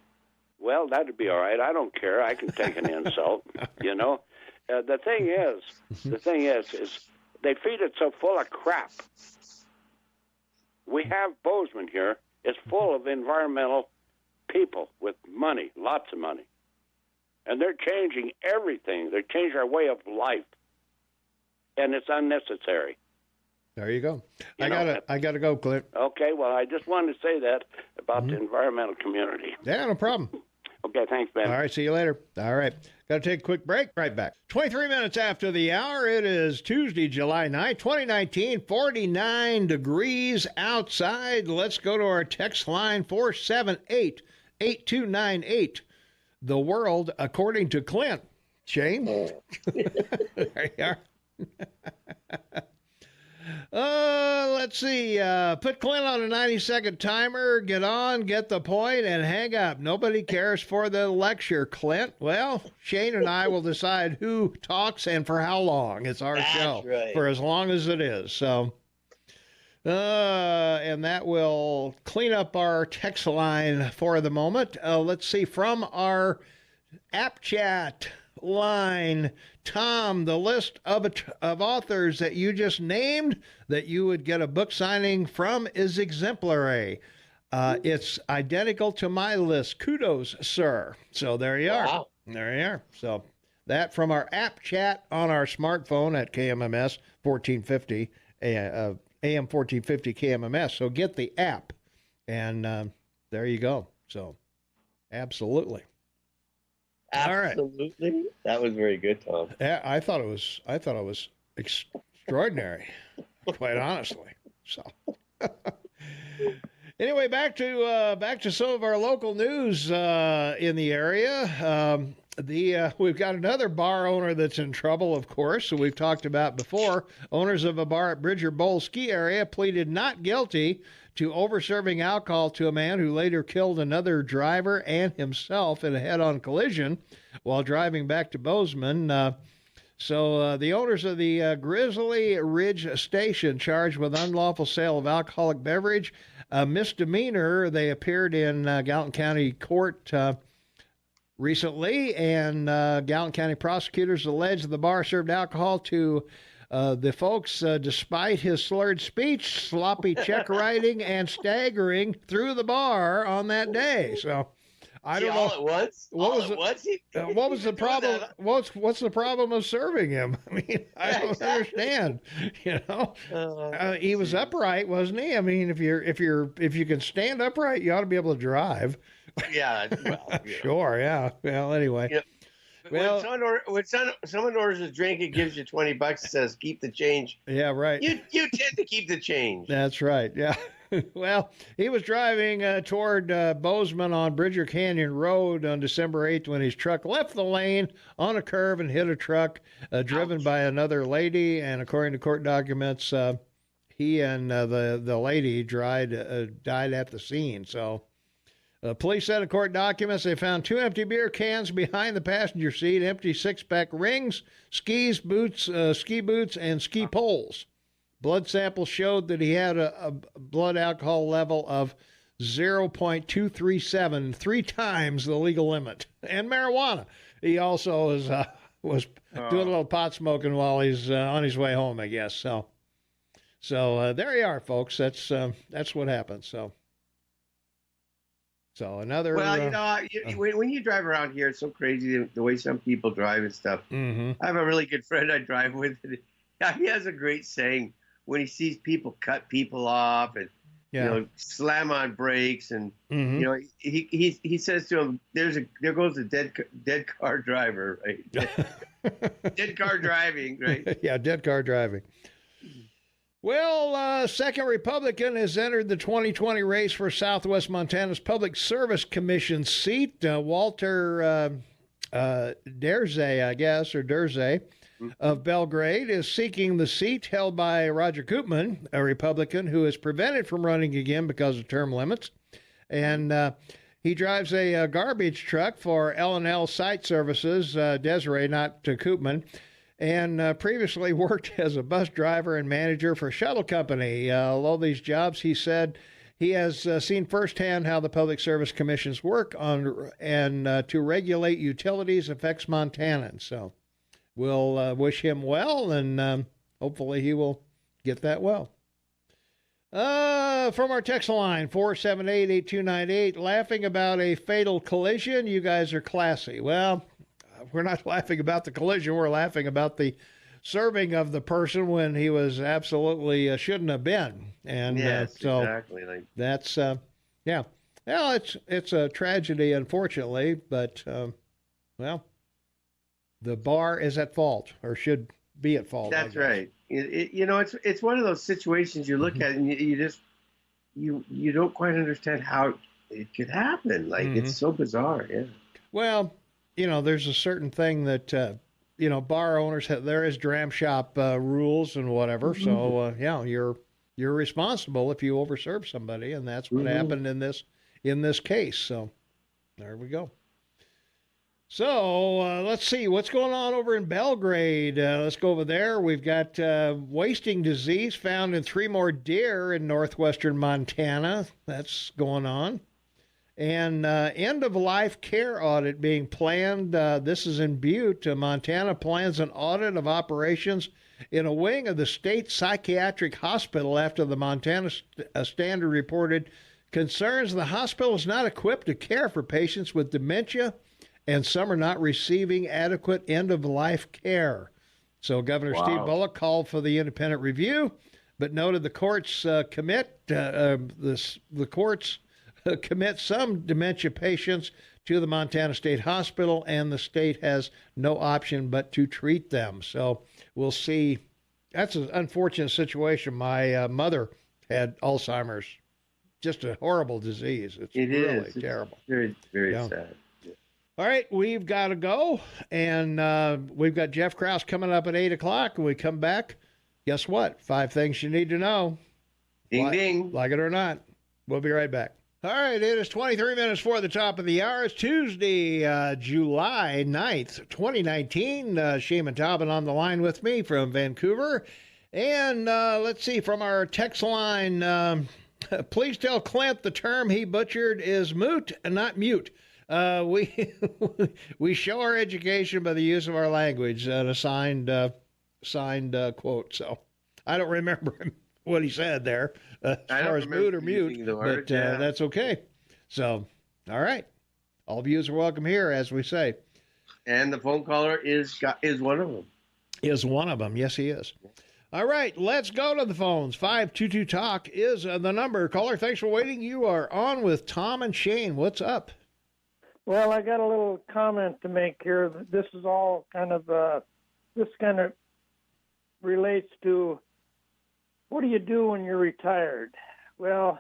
Well, that'd be all right. I don't care. I can take an insult, you know. The thing is they feed it so full of crap. We have Bozeman here. It's full of environmental people with money, lots of money. And they're changing everything. They're changing our way of life. And it's unnecessary. There you go. I gotta go, Clint. Okay, well, I just wanted to say that about the environmental community. Yeah, no problem. Okay, thanks, Ben. All right, see you later. All right. Got to take a quick break. Right back. 23 minutes after the hour. It is Tuesday, July 9th, 2019, 49 degrees outside. Let's go to our text line, 478-8298. The world according to Clint. Shane? There you are. Let's see. Put Clint on a 90-second timer. Get on, get the point, and hang up. Nobody cares for the lecture, Clint. Well, Shane and I will decide who talks and for how long. It's our show for as long as it is. So, and that will clean up our text line for the moment. Let's see. From our app chat line, Tom, the list of authors that you just named that you would get a book signing from is exemplary. It's identical to my list. Kudos, sir. So there you are. Wow. There you are. So that from our app chat on our smartphone at KMMS 1450, AM 1450 KMMS. So get the app, and there you go. So absolutely. All right. Absolutely. That was very good, Tom. Yeah, I thought it was extraordinary, quite honestly. So anyway, back to some of our local news in the area. We've got another bar owner that's in trouble, of course, who we've talked about before. Owners of a bar at Bridger Bowl ski area pleaded not guilty to overserving alcohol to a man who later killed another driver and himself in a head-on collision while driving back to Bozeman. So the owners of the Grizzly Ridge Station charged with unlawful sale of alcoholic beverage, a misdemeanor. They appeared in Gallatin County Court recently, and Gallatin County prosecutors alleged the bar served alcohol to the folks despite his slurred speech, sloppy check writing, and staggering through the bar on that day. So I don't know. All at once? What was the problem? What's the problem of serving him? I mean, I don't understand. You know, he was upright, wasn't he? I mean, if you can stand upright, you ought to be able to drive. Yeah, well, Sure, yeah. Well, anyway. Yeah. Well, when someone orders a drink, it gives you $20. It says keep the change. yeah, right. You tend to keep the change. That's right. Yeah. Well, he was driving toward Bozeman on Bridger Canyon Road on December 8th when his truck left the lane on a curve and hit a truck driven by another lady. And according to court documents, he and the lady died at the scene. So police said in court documents they found 2 empty beer cans behind the passenger seat, empty six-pack rings, ski boots, and ski poles. Blood samples showed that he had a blood alcohol level of 0.237, 3 times the legal limit, and marijuana. He also was doing a little pot smoking while he's on his way home, I guess. So there you are, folks. That's what happened. So another. Well, when you drive around here, it's so crazy the way some people drive and stuff. Mm-hmm. I have a really good friend I drive with. And he has a great saying when he sees people cut people off and slam on brakes, and he says to him, "There goes a dead car driver, right? Dead car driving, right? Yeah, dead car driving." Well, second Republican has entered the 2020 race for Southwest Montana's Public Service Commission seat. Walter Derzay, I guess, or Derzay, of Belgrade, is seeking the seat held by Roger Koopman, a Republican who is prevented from running again because of term limits. And he drives a garbage truck for L&L Site Services, Desiree, not Koopman, and previously worked as a bus driver and manager for a shuttle company. All these jobs, he said, he has seen firsthand how the Public Service Commission's work on and to regulate utilities affects Montanans. So we'll wish him well, and hopefully he will get that well. From our text line, 478-8298, laughing about a fatal collision. You guys are classy. Well, we're not laughing about the collision. We're laughing about the serving of the person when he was absolutely shouldn't have been. And yes, so exactly. that's, yeah. Well, it's a tragedy, unfortunately, but, well, the bar is at fault, or should be at fault. That's right. It's one of those situations you look at and you just you don't quite understand how it could happen. Like, it's so bizarre. Yeah. Well, there's a certain thing that, bar owners have, there is dram shop rules and whatever. So, you're responsible if you overserve somebody. And that's what happened in this case. So there we go. So let's see what's going on over in Belgrade. Let's go over there. We've got wasting disease found in 3 more deer in northwestern Montana. That's going on. And end-of-life care audit being planned. This is in Butte. Montana plans an audit of operations in a wing of the state psychiatric hospital after the Montana Standard reported concerns the hospital is not equipped to care for patients with dementia, and some are not receiving adequate end-of-life care. So Governor Steve Bullock called for the independent review, but noted the courts commit some dementia patients to the Montana State Hospital, and the state has no option but to treat them. So we'll see. That's an unfortunate situation. My mother had Alzheimer's, just a horrible disease. It's really terrible. It's very, very sad. All right, we've got to go, and we've got Jeff Krauss coming up at 8 o'clock. When we come back, guess what? 5 things you need to know. Ding, ding. Like it or not. We'll be right back. All right, it is 23 minutes for the top of the hour. It's Tuesday, July 9th, 2019. Shaman Taubman on the line with me from Vancouver. And let's see, from our text line, please tell Clint the term he butchered is moot and not mute. We show our education by the use of our language, a signed quote. So I don't remember what he said there as far as moot or mute, but that's okay. So, all right. All views are welcome here, as we say. And the phone caller is one of them. Is one of them. Yes, he is. All right, let's go to the phones. 522-TALK is the number. Caller, thanks for waiting. You are on with Tom and Shane. What's up? Well, I got a little comment to make here. This is all kind of relates to what do you do when you're retired? Well,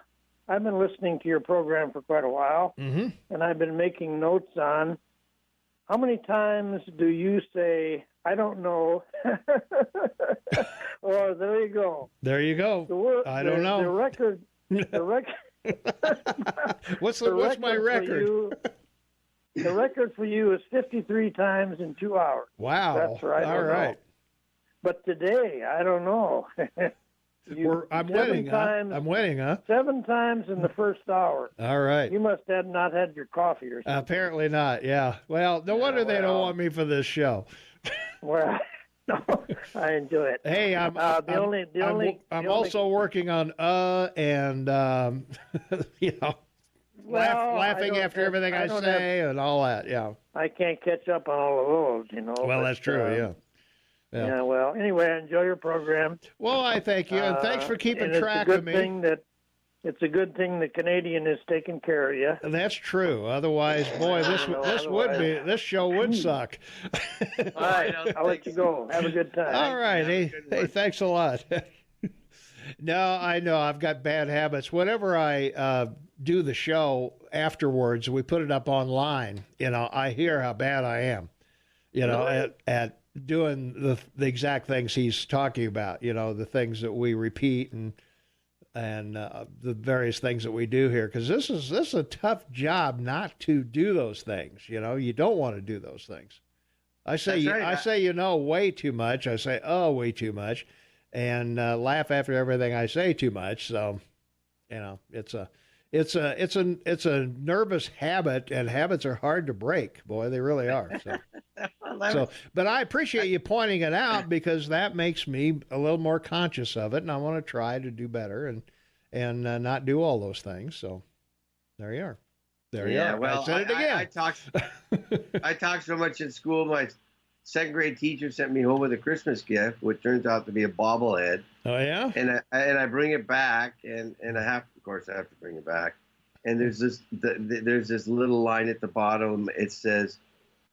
I've been listening to your program for quite a while, and I've been making notes on how many times do you say, I don't know, or there you go. There you go. I don't know. The record. What's my record? The record for you is 53 times in 2 hours. Wow. That's right. All right. But today, I don't know. I'm winning, huh? 7 times in the first hour. All right. You must have not had your coffee or something. Apparently not, yeah. Well, no wonder they don't want me for this show. Well, no, I enjoy it. Hey, I'm also working on and laughing after everything I say and all that. Yeah. I can't catch up on all of those, Well, that's true. Yeah. Yeah. Well, anyway, I enjoy your program. Well, I thank you, and thanks for keeping track of me. It's a good thing the Canadian is taking care of you. That's true. Otherwise, boy, this show would suck. All right, I'll let you go. Have a good time. All right. Hey, thanks a lot. No, I know I've got bad habits. Whenever I do the show afterwards, we put it up online. I hear how bad I am. At doing the exact things he's talking about. The things that we repeat and the various things that we do here, because this is a tough job not to do those things. You don't want to do those things. I say way too much. I say way too much, and laugh after everything I say too much. So, it's a nervous habit, and habits are hard to break. Boy, they really are. So. But I appreciate you pointing it out, because that makes me a little more conscious of it, and I want to try to do better and not do all those things. So there you are. There you are. Well, I said it again. I talked so much in school. My second grade teacher sent me home with a Christmas gift, which turns out to be a bobblehead. Oh yeah. And I bring it back, and I have to bring it back. And there's this little line at the bottom. It says,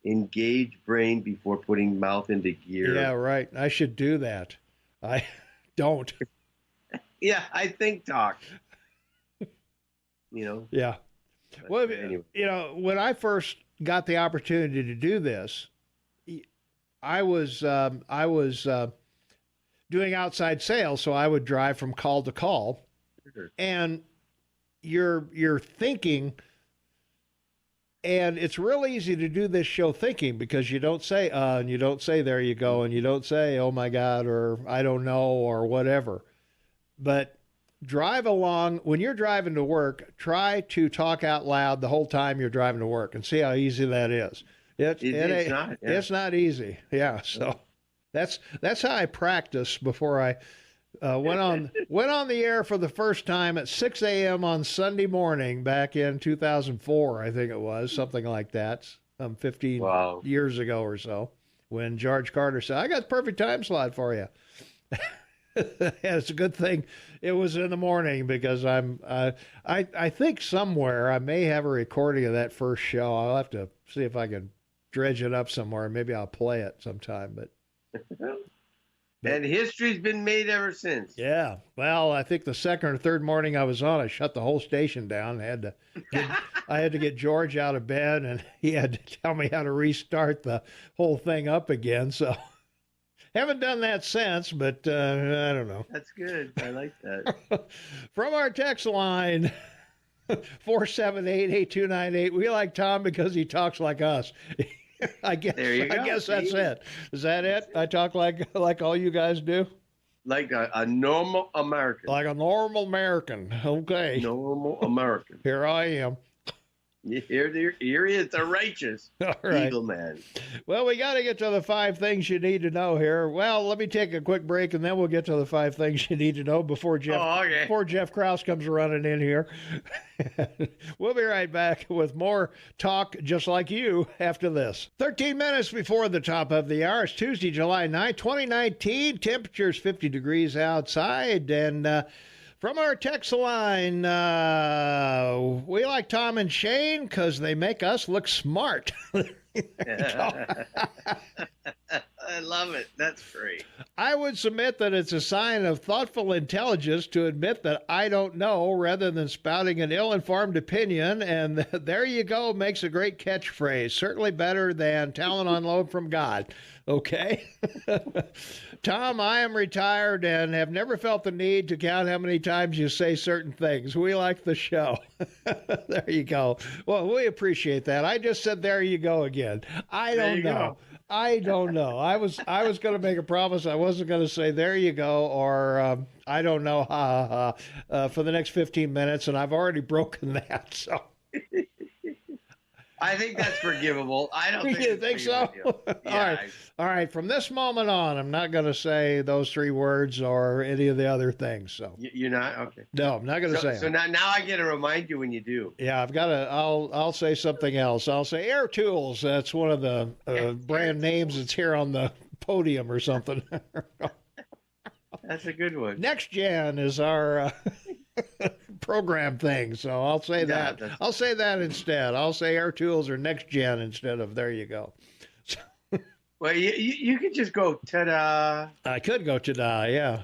engage brain before putting mouth into gear. Yeah, right. I should do that. I don't. Yeah, I think talk. Yeah. Well, anyway. When I first got the opportunity to do this, I was doing outside sales, so I would drive from call to call, and you're thinking. And it's real easy to do this show thinking, because you don't say, and you don't say, there you go, and you don't say, oh my God, or I don't know, or whatever. But drive along. When you're driving to work, try to talk out loud the whole time you're driving to work, and see how easy that is. It's not easy. Yeah. So that's how I practice before I went on the air for the first time at 6 a.m. on Sunday morning back in 2004, I think it was, something like that, 15 years ago or so, when George Carter said, I got the perfect time slot for you. It's a good thing it was in the morning because I think somewhere I may have a recording of that first show. I'll have to see if I can dredge it up somewhere. Maybe I'll play it sometime. But and history's been made ever since. Yeah. Well, I think the second or third morning I was on, I shut the whole station down. I had to get George out of bed, and he had to tell me how to restart the whole thing up again. So haven't done that since, but I don't know. That's good. I like that. From our text line, 478-8298, we like Tom because he talks like us. I guess that's it. Is that it? I talk like all you guys do? Like a normal American. Like a normal American. Okay. Normal American. Here I am. Here he is, the righteous eagle man. Well, we got to get to the 5 things you need to know here. Well, let me take a quick break, and then we'll get to the 5 things you need to know before Jeff Krauss comes running in here. We'll be right back with more talk just like you after this. 13 minutes before the top of the hour. It's Tuesday, July 9th, 2019. Temperature's 50 degrees outside, and from our text line, we like Tom and Shane because they make us look smart. I love it. That's great. I would submit that it's a sign of thoughtful intelligence to admit that I don't know rather than spouting an ill-informed opinion, and there you go makes a great catchphrase. Certainly better than talent on loan from God. Okay? Tom, I am retired and have never felt the need to count how many times you say certain things. We like the show. There you go. Well, we appreciate that. I just said there you go again. I don't know. I don't know. I was going to make a promise. I wasn't going to say there you go or I don't know for the next 15 minutes, and I've already broken that. So I think that's forgivable. I don't think you think so? Yeah. All right. From this moment on, I'm not going to say those 3 words or any of the other things. So you're not okay. No, I'm not going to say. So now I get to remind you when you do. Yeah, I've got to. I'll say something else. I'll say Air Tools. That's one of the brand names that's here on the podium or something. That's a good one. Next Gen is our program thing, so I'll say that. I'll say that instead. I'll say Air Tools or Next Gen instead of there you go. Well, you could just go ta-da. I could go ta-da, yeah.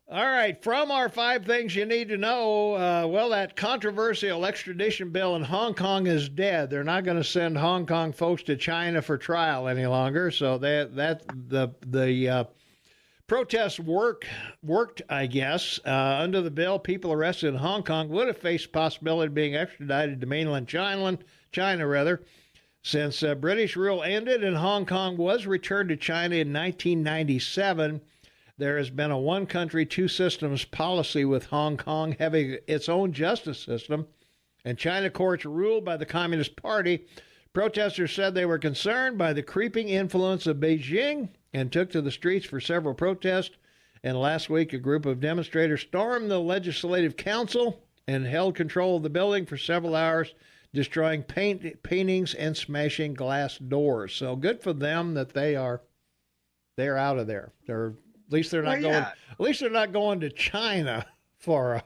All right, from our 5 things you need to know, well, that controversial extradition bill in Hong Kong is dead. They're not going to send Hong Kong folks to China for trial any longer, so the protests worked, I guess. Under the bill, people arrested in Hong Kong would have faced the possibility of being extradited to mainland China, since British rule ended and Hong Kong was returned to China in 1997. There has been a one country, two systems policy with Hong Kong having its own justice system, and China courts ruled by the Communist Party. Protesters said they were concerned by the creeping influence of Beijing and took to the streets for several protests. And last week, a group of demonstrators stormed the Legislative Council and held control of the building for several hours, destroying paintings and smashing glass doors. So good for them that they're out of there. At least they're not going. At least they're not going to China for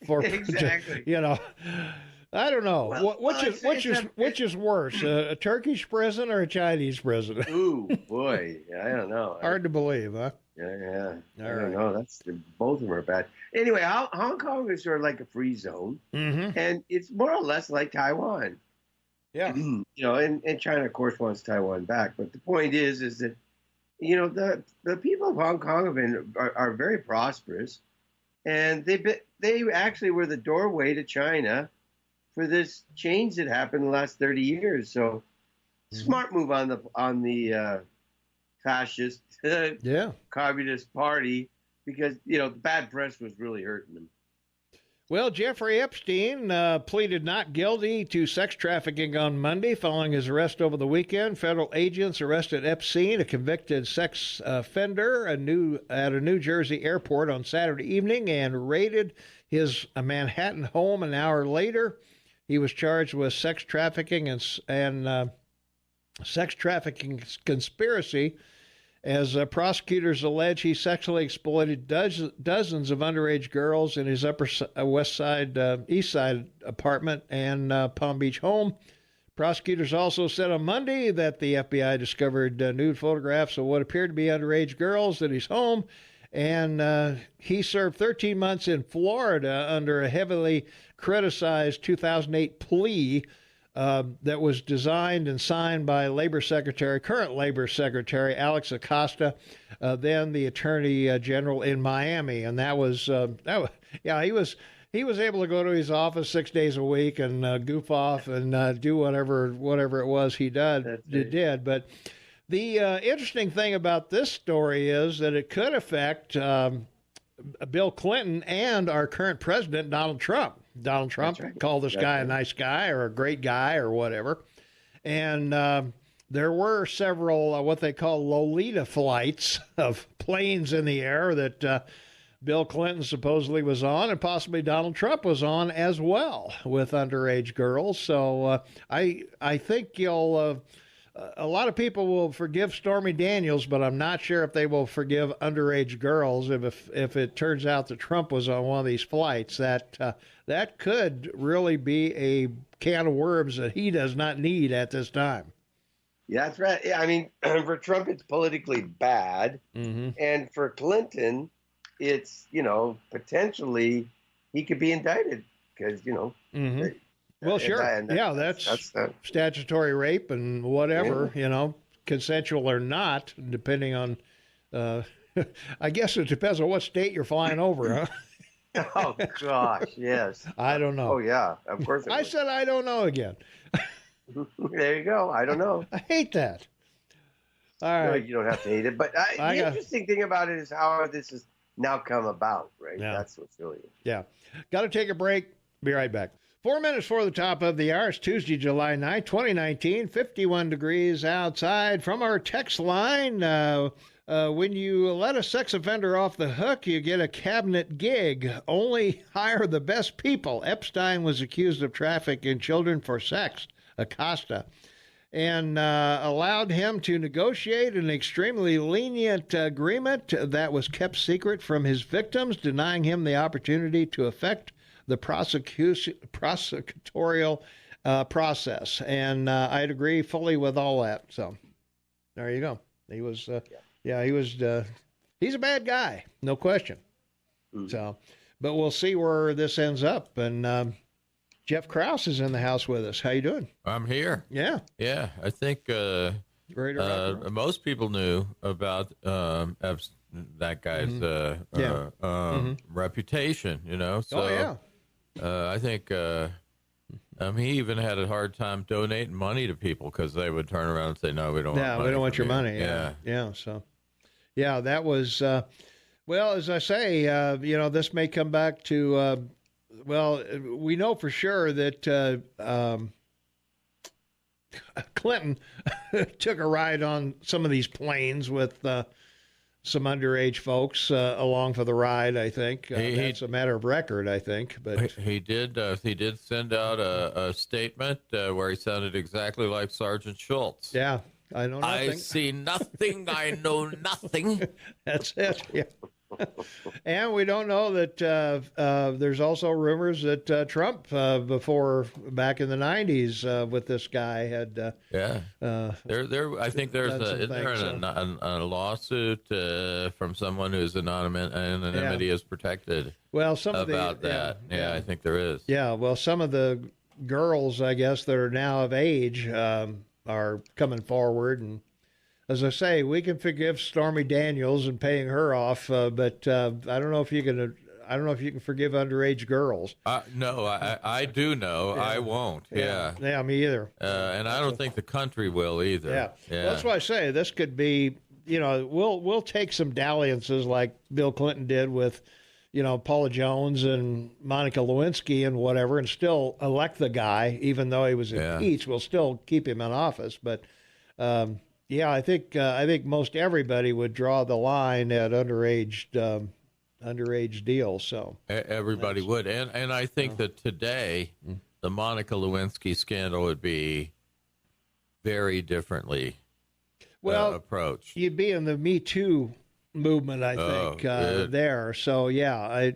exactly. You know. I don't know. Well, which is worse, a Turkish prison or a Chinese prison? Ooh, boy, I don't know. Hard to believe, huh? Yeah. I don't know. Both of them are bad. Anyway, Hong Kong is sort of like a free zone, and it's more or less like Taiwan. Yeah. And China, of course, wants Taiwan back. But the point is that, the people of Hong Kong are very prosperous, and they actually were the doorway to China for this change that happened in the last 30 years. So smart move on the fascist Communist Party, because, the bad press was really hurting them. Well, Jeffrey Epstein pleaded not guilty to sex trafficking on Monday following his arrest over the weekend. Federal agents arrested Epstein, a convicted sex offender, at a New Jersey airport on Saturday evening and raided his Manhattan home an hour later. He was charged with sex trafficking and sex trafficking conspiracy as prosecutors allege he sexually exploited dozens of underage girls in his Upper West Side, East Side apartment and Palm Beach home. Prosecutors also said on Monday that the FBI discovered nude photographs of what appeared to be underage girls at his home, and he served 13 months in Florida under a heavily criticized 2008 plea that was designed and signed by current Labor Secretary Alex Acosta, then the Attorney General in Miami, and he was able to go to his office 6 days a week and goof off and do whatever it was he did. But the interesting thing about this story is that it could affect Bill Clinton and our current president, Donald Trump. Donald Trump called this guy a nice guy or a great guy or whatever. And there were several what they call Lolita flights of planes in the air that Bill Clinton supposedly was on, and possibly Donald Trump was on as well with underage girls. So I think a lot of people will forgive Stormy Daniels, but I'm not sure if they will forgive underage girls if it turns out that Trump was on one of these flights. That could really be a can of worms that he does not need at this time. Yeah, that's right. I mean, for Trump, it's politically bad. Mm-hmm. And for Clinton, it's, potentially he could be indicted because, Mm-hmm. Well, sure. That's statutory rape and whatever, consensual or not, depending on, I guess it depends on what state you're flying over, huh? Oh, gosh, yes. I don't know. Oh, yeah, of course. I said I don't know again. There you go. I don't know. I hate that. All right. No, you don't have to hate it. But the interesting thing about it is how this has now come about, right? Yeah. That's what's really interesting. Yeah. Got to take a break. Be right back. 4 minutes for the top of the hour. It's Tuesday, July 9th, 2019, 51 degrees outside. From our text line, when you let a sex offender off the hook, you get a cabinet gig. Only hire the best people. Epstein was accused of trafficking children for sex, Acosta, and allowed him to negotiate an extremely lenient agreement that was kept secret from his victims, denying him the opportunity to affect the prosecutorial process. And I'd agree fully with all that. So there you go. He was, he's a bad guy, no question. Mm. So, but we'll see where this ends up. And Jeff Krauss is in the house with us. How you doing? I'm here. Yeah. Yeah. I think most people knew about that guy's reputation, So, I think he even had a hard time donating money to people because they would turn around and say, "No, we don't want money." We don't want your money. Yeah. So, that was well, as I say, this may come back to. We know for sure that Clinton took a ride on some of these planes with some underage folks along for the ride. I think that's a matter of record. I think, but he did send out a statement where he sounded exactly like Sergeant Schultz. Yeah, I know nothing. I see nothing. I know nothing. That's it. Yeah. And we don't know that there's also rumors that Trump, back in the 90s with this guy, had I think there's a lawsuit from someone whose anonymity is protected. Well, I think there is. Yeah, well, some of the girls, I guess, that are now of age are coming forward, and as I say, we can forgive Stormy Daniels and paying her off, but I don't know if you can. I don't know if you can forgive underage girls. No, I do know. Yeah. I won't. Yeah, me either. And I don't think the country will either. Yeah. Well, that's why I say this could be. We'll take some dalliances like Bill Clinton did with, Paula Jones and Monica Lewinsky and whatever, and still elect the guy, even though he was impeached. We'll still keep him in office, but. I think most everybody would draw the line at underage deals. So everybody would, and I think that today the Monica Lewinsky scandal would be very differently approach. You'd be in the Me Too movement, I think, there. So yeah,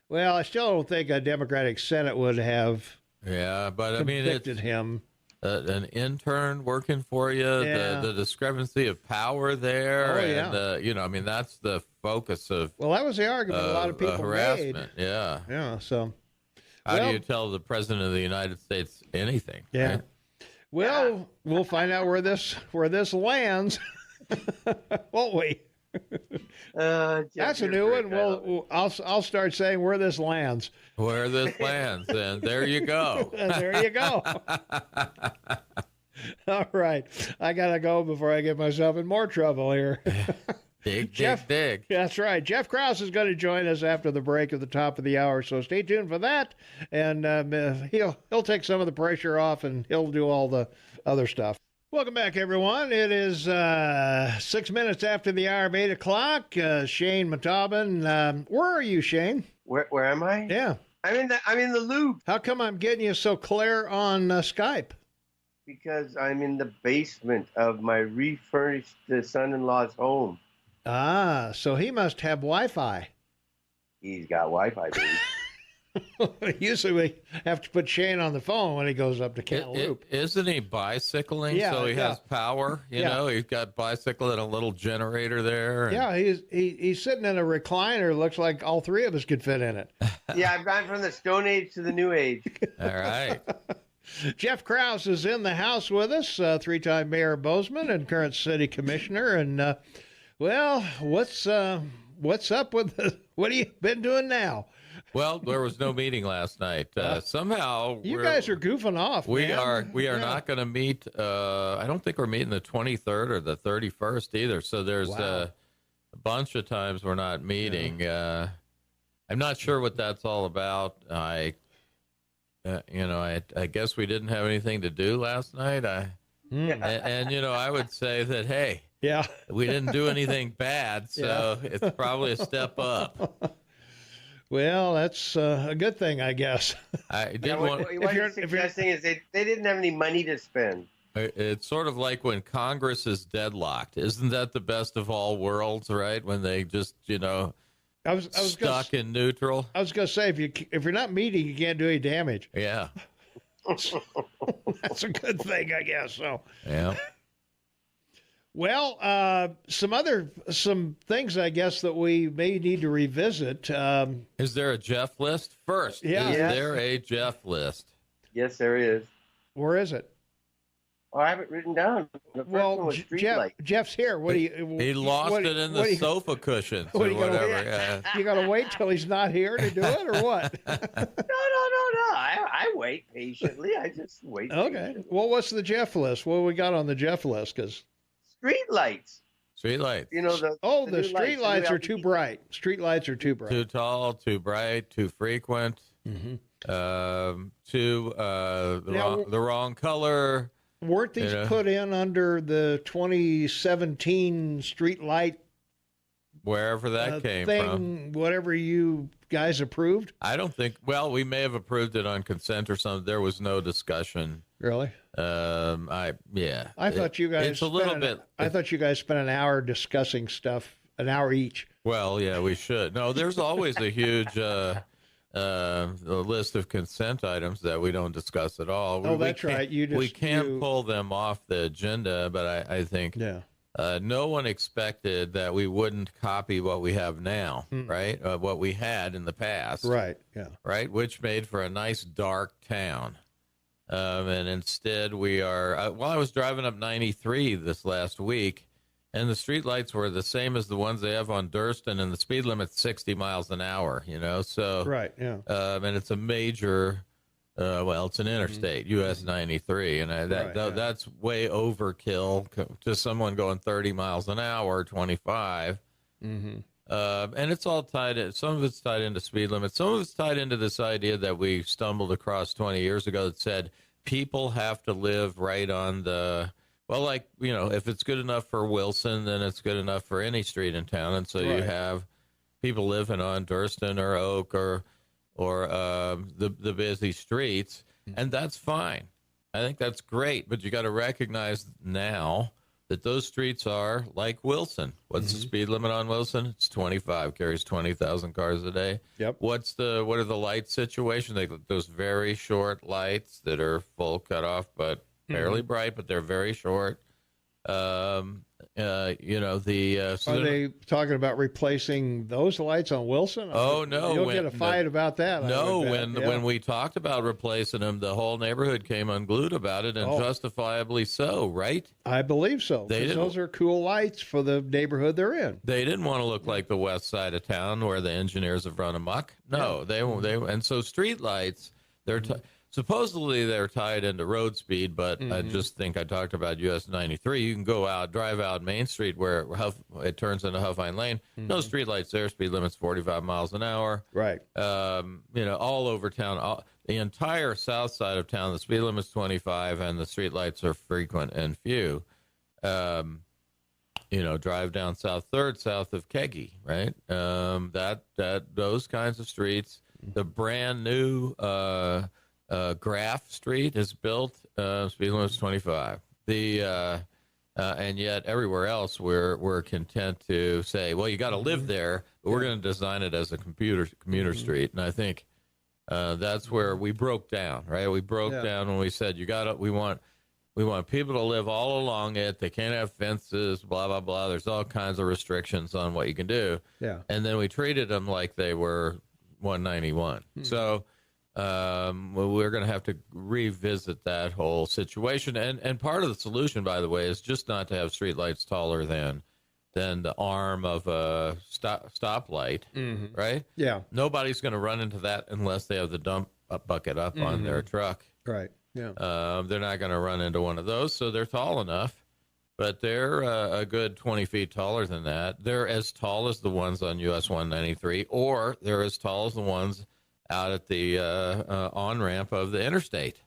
Well, I still don't think a Democratic Senate would have. Yeah, but convicted him. An intern working for you, the discrepancy of power there. And, that's the focus of. Well, that was the argument a lot of people harassment. made. Yeah. Yeah. So. How do you tell the president of the United States anything? Yeah. Right? Well, we'll find out where this lands, won't we? That's a new one. Well, I'll start saying where this lands. Where this lands, and there you go. There you go. All right, I gotta go before I get myself in more trouble here. Dig. That's right. Jeff Krauss is going to join us after the break at the top of the hour, so stay tuned for that. And he'll take some of the pressure off, and he'll do all the other stuff. Welcome back, everyone. It is 6 minutes after the hour of 8 o'clock. Shane Matobin. Where are you, Shane? Where am I? Yeah. I'm in the loop. How come I'm getting you so clear on Skype? Because I'm in the basement of my refurnished son-in-law's home. Ah, so he must have Wi-Fi. He's got Wi-Fi, baby. Usually we have to put Shane on the phone when he goes up to Cantaloupe. Isn't he bicycling? Yeah, so he has power. You know, he's got bicycle and a little generator there. And... Yeah, he's sitting in a recliner. Looks like all three of us could fit in it. Yeah, I've gone from the Stone Age to the New Age. All right. Jeff Krauss is in the house with us, three-time mayor of Bozeman and current city commissioner. And well, what's up with what have you been doing now? Well, there was no meeting last night. Somehow you guys are goofing off. We are not going to meet. I don't think we're meeting the 23rd or the 31st either. So there's a bunch of times we're not meeting. Yeah. I'm not sure what that's all about. I guess we didn't have anything to do last night. And I would say that, hey, we didn't do anything bad, so it's probably a step up. Well, that's a good thing, I guess. What you're suggesting is they didn't have any money to spend. It's sort of like when Congress is deadlocked. Isn't that the best of all worlds, right? When they just, I was stuck in neutral. I was going to say, if you're not meeting, you can't do any damage. Yeah. That's a good thing, I guess. So. Yeah. Well, some things I guess that we may need to revisit. Is there a Jeff list first? Yeah. Is there a Jeff list? Yes, there is. Where is it? Oh, I have it written down. The first one was Jeff's here. What do you? He lost it in the sofa cushions or whatever. You got to wait till he's not here to do it, or what? No. I wait patiently. I just wait. Okay. Patiently. Well, what's the Jeff list? What we got on the Jeff list? Because street lights. Street lights. The street lights are too bright. Street lights are too bright. Too tall, too bright, too frequent. Mm-hmm. The wrong color. Weren't these put in under the 2017 street light? Wherever that came from. Whatever you guys approved? I don't think, we may have approved it on consent or something. There was no discussion. Really? I thought you guys it's a little bit. I thought you guys spent an hour discussing stuff, an hour each. Well, yeah, we should. No, there's always a huge list of consent items that we don't discuss at all. That's right. We can't pull them off the agenda, but I think no one expected that we wouldn't copy what we have now, right? What we had in the past. Right, yeah. Right, which made for a nice dark town. And instead we are, I was driving up 93 this last week, and the street lights were the same as the ones they have on Durston, and the speed limit's 60 miles an hour, so. Right, yeah. And it's a major, it's an interstate, US 93, and that's way overkill to someone going 30 miles an hour, 25. Mm-hmm. And it's all tied in. Some of it's tied into speed limits. Some of it's tied into this idea that we stumbled across 20 years ago that said people have to live right on the, if it's good enough for Wilson, then it's good enough for any street in town. And so you have people living on Durston or Oak or the busy streets, and that's fine. I think that's great, but you got to recognize now that those streets are like Wilson. What's the speed limit on Wilson? It's 25, carries 20,000 cars a day. Yep. What are the light situation? Those very short lights that are full cutoff, but fairly bright, but they're very short. Are they talking about replacing those lights on Wilson? Oh, no. You'll get a fight about that. No, when we talked about replacing them, the whole neighborhood came unglued about it, and justifiably so, right? I believe so. Those are cool lights for the neighborhood they're in. They didn't want to look like the west side of town where the engineers have run amok. No, they and so street lights, supposedly they're tied into road speed, but I just think I talked about US 93. You can drive out Main Street where it turns into Huffine Lane. No street lights there. Speed limit's 45 miles an hour. Right. All over town, the entire south side of town, the speed limit's 25, and the street lights are frequent and few. Drive down South 3rd, south of Keggy, right? Those kinds of streets. The brand new Graff Street is built. Speed limit is 25. And yet everywhere else we're content to say, well, you got to live there, but we're going to design it as a commuter street. And I think that's where we broke down, right? We broke down when we said we want people to live all along it. They can't have fences, blah blah blah. There's all kinds of restrictions on what you can do. Yeah. And then we treated them like they were 191. So. We're going to have to revisit that whole situation. And part of the solution, by the way, is just not to have streetlights taller than the arm of a stoplight, right? Yeah. Nobody's going to run into that unless they have the dump bucket up on their truck. Right. Yeah. They're not going to run into one of those, so they're tall enough. But they're a good 20 feet taller than that. They're as tall as the ones on US 193, or they're as tall as the ones out at the on-ramp of the interstate,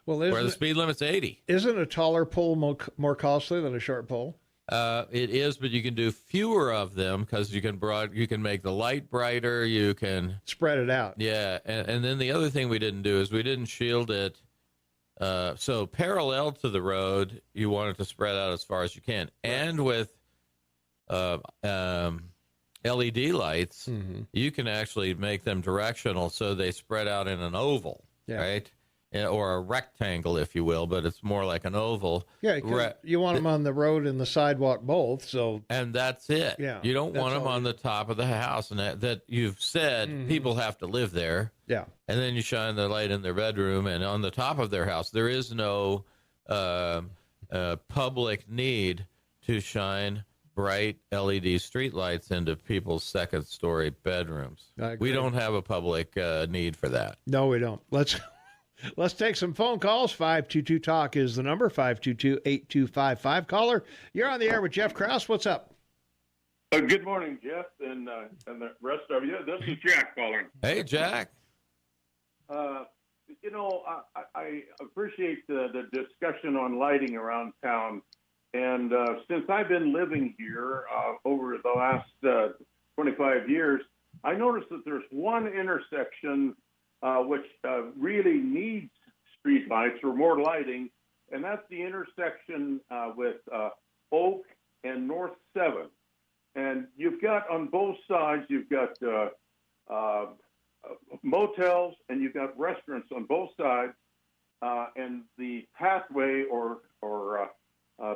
where the speed limit's 80. Isn't a taller pole more costly than a short pole? It is, but you can do fewer of them because you can make the light brighter. You can spread it out. Yeah, and then the other thing we didn't do is we didn't shield it. So parallel to the road, you want it to spread out as far as you can, and with LED lights, you can actually make them directional so they spread out in an oval, right? Or a rectangle, if you will, but it's more like an oval. Yeah, you want them on the road and the sidewalk both. And that's it. Yeah, you don't want them on the top of the house, and that you've said people have to live there. Yeah. And then you shine the light in their bedroom, and on the top of their house, there is no public need to shine bright LED streetlights into people's second-story bedrooms. We don't have a public need for that. No, we don't. Let's take some phone calls. 522-TALK is the number, 522-8255. Caller, you're on the air with Jeff Krauss. What's up? Good morning, Jeff, and the rest of you. This is Jack calling. Hey, Jack. I appreciate the discussion on lighting around town. And since I've been living here over the last 25 years, I noticed that there's one intersection which really needs street lights or more lighting, and that's the intersection with Oak and North 7. And you've got on both sides, you've got motels and you've got restaurants on both sides, and the pathway or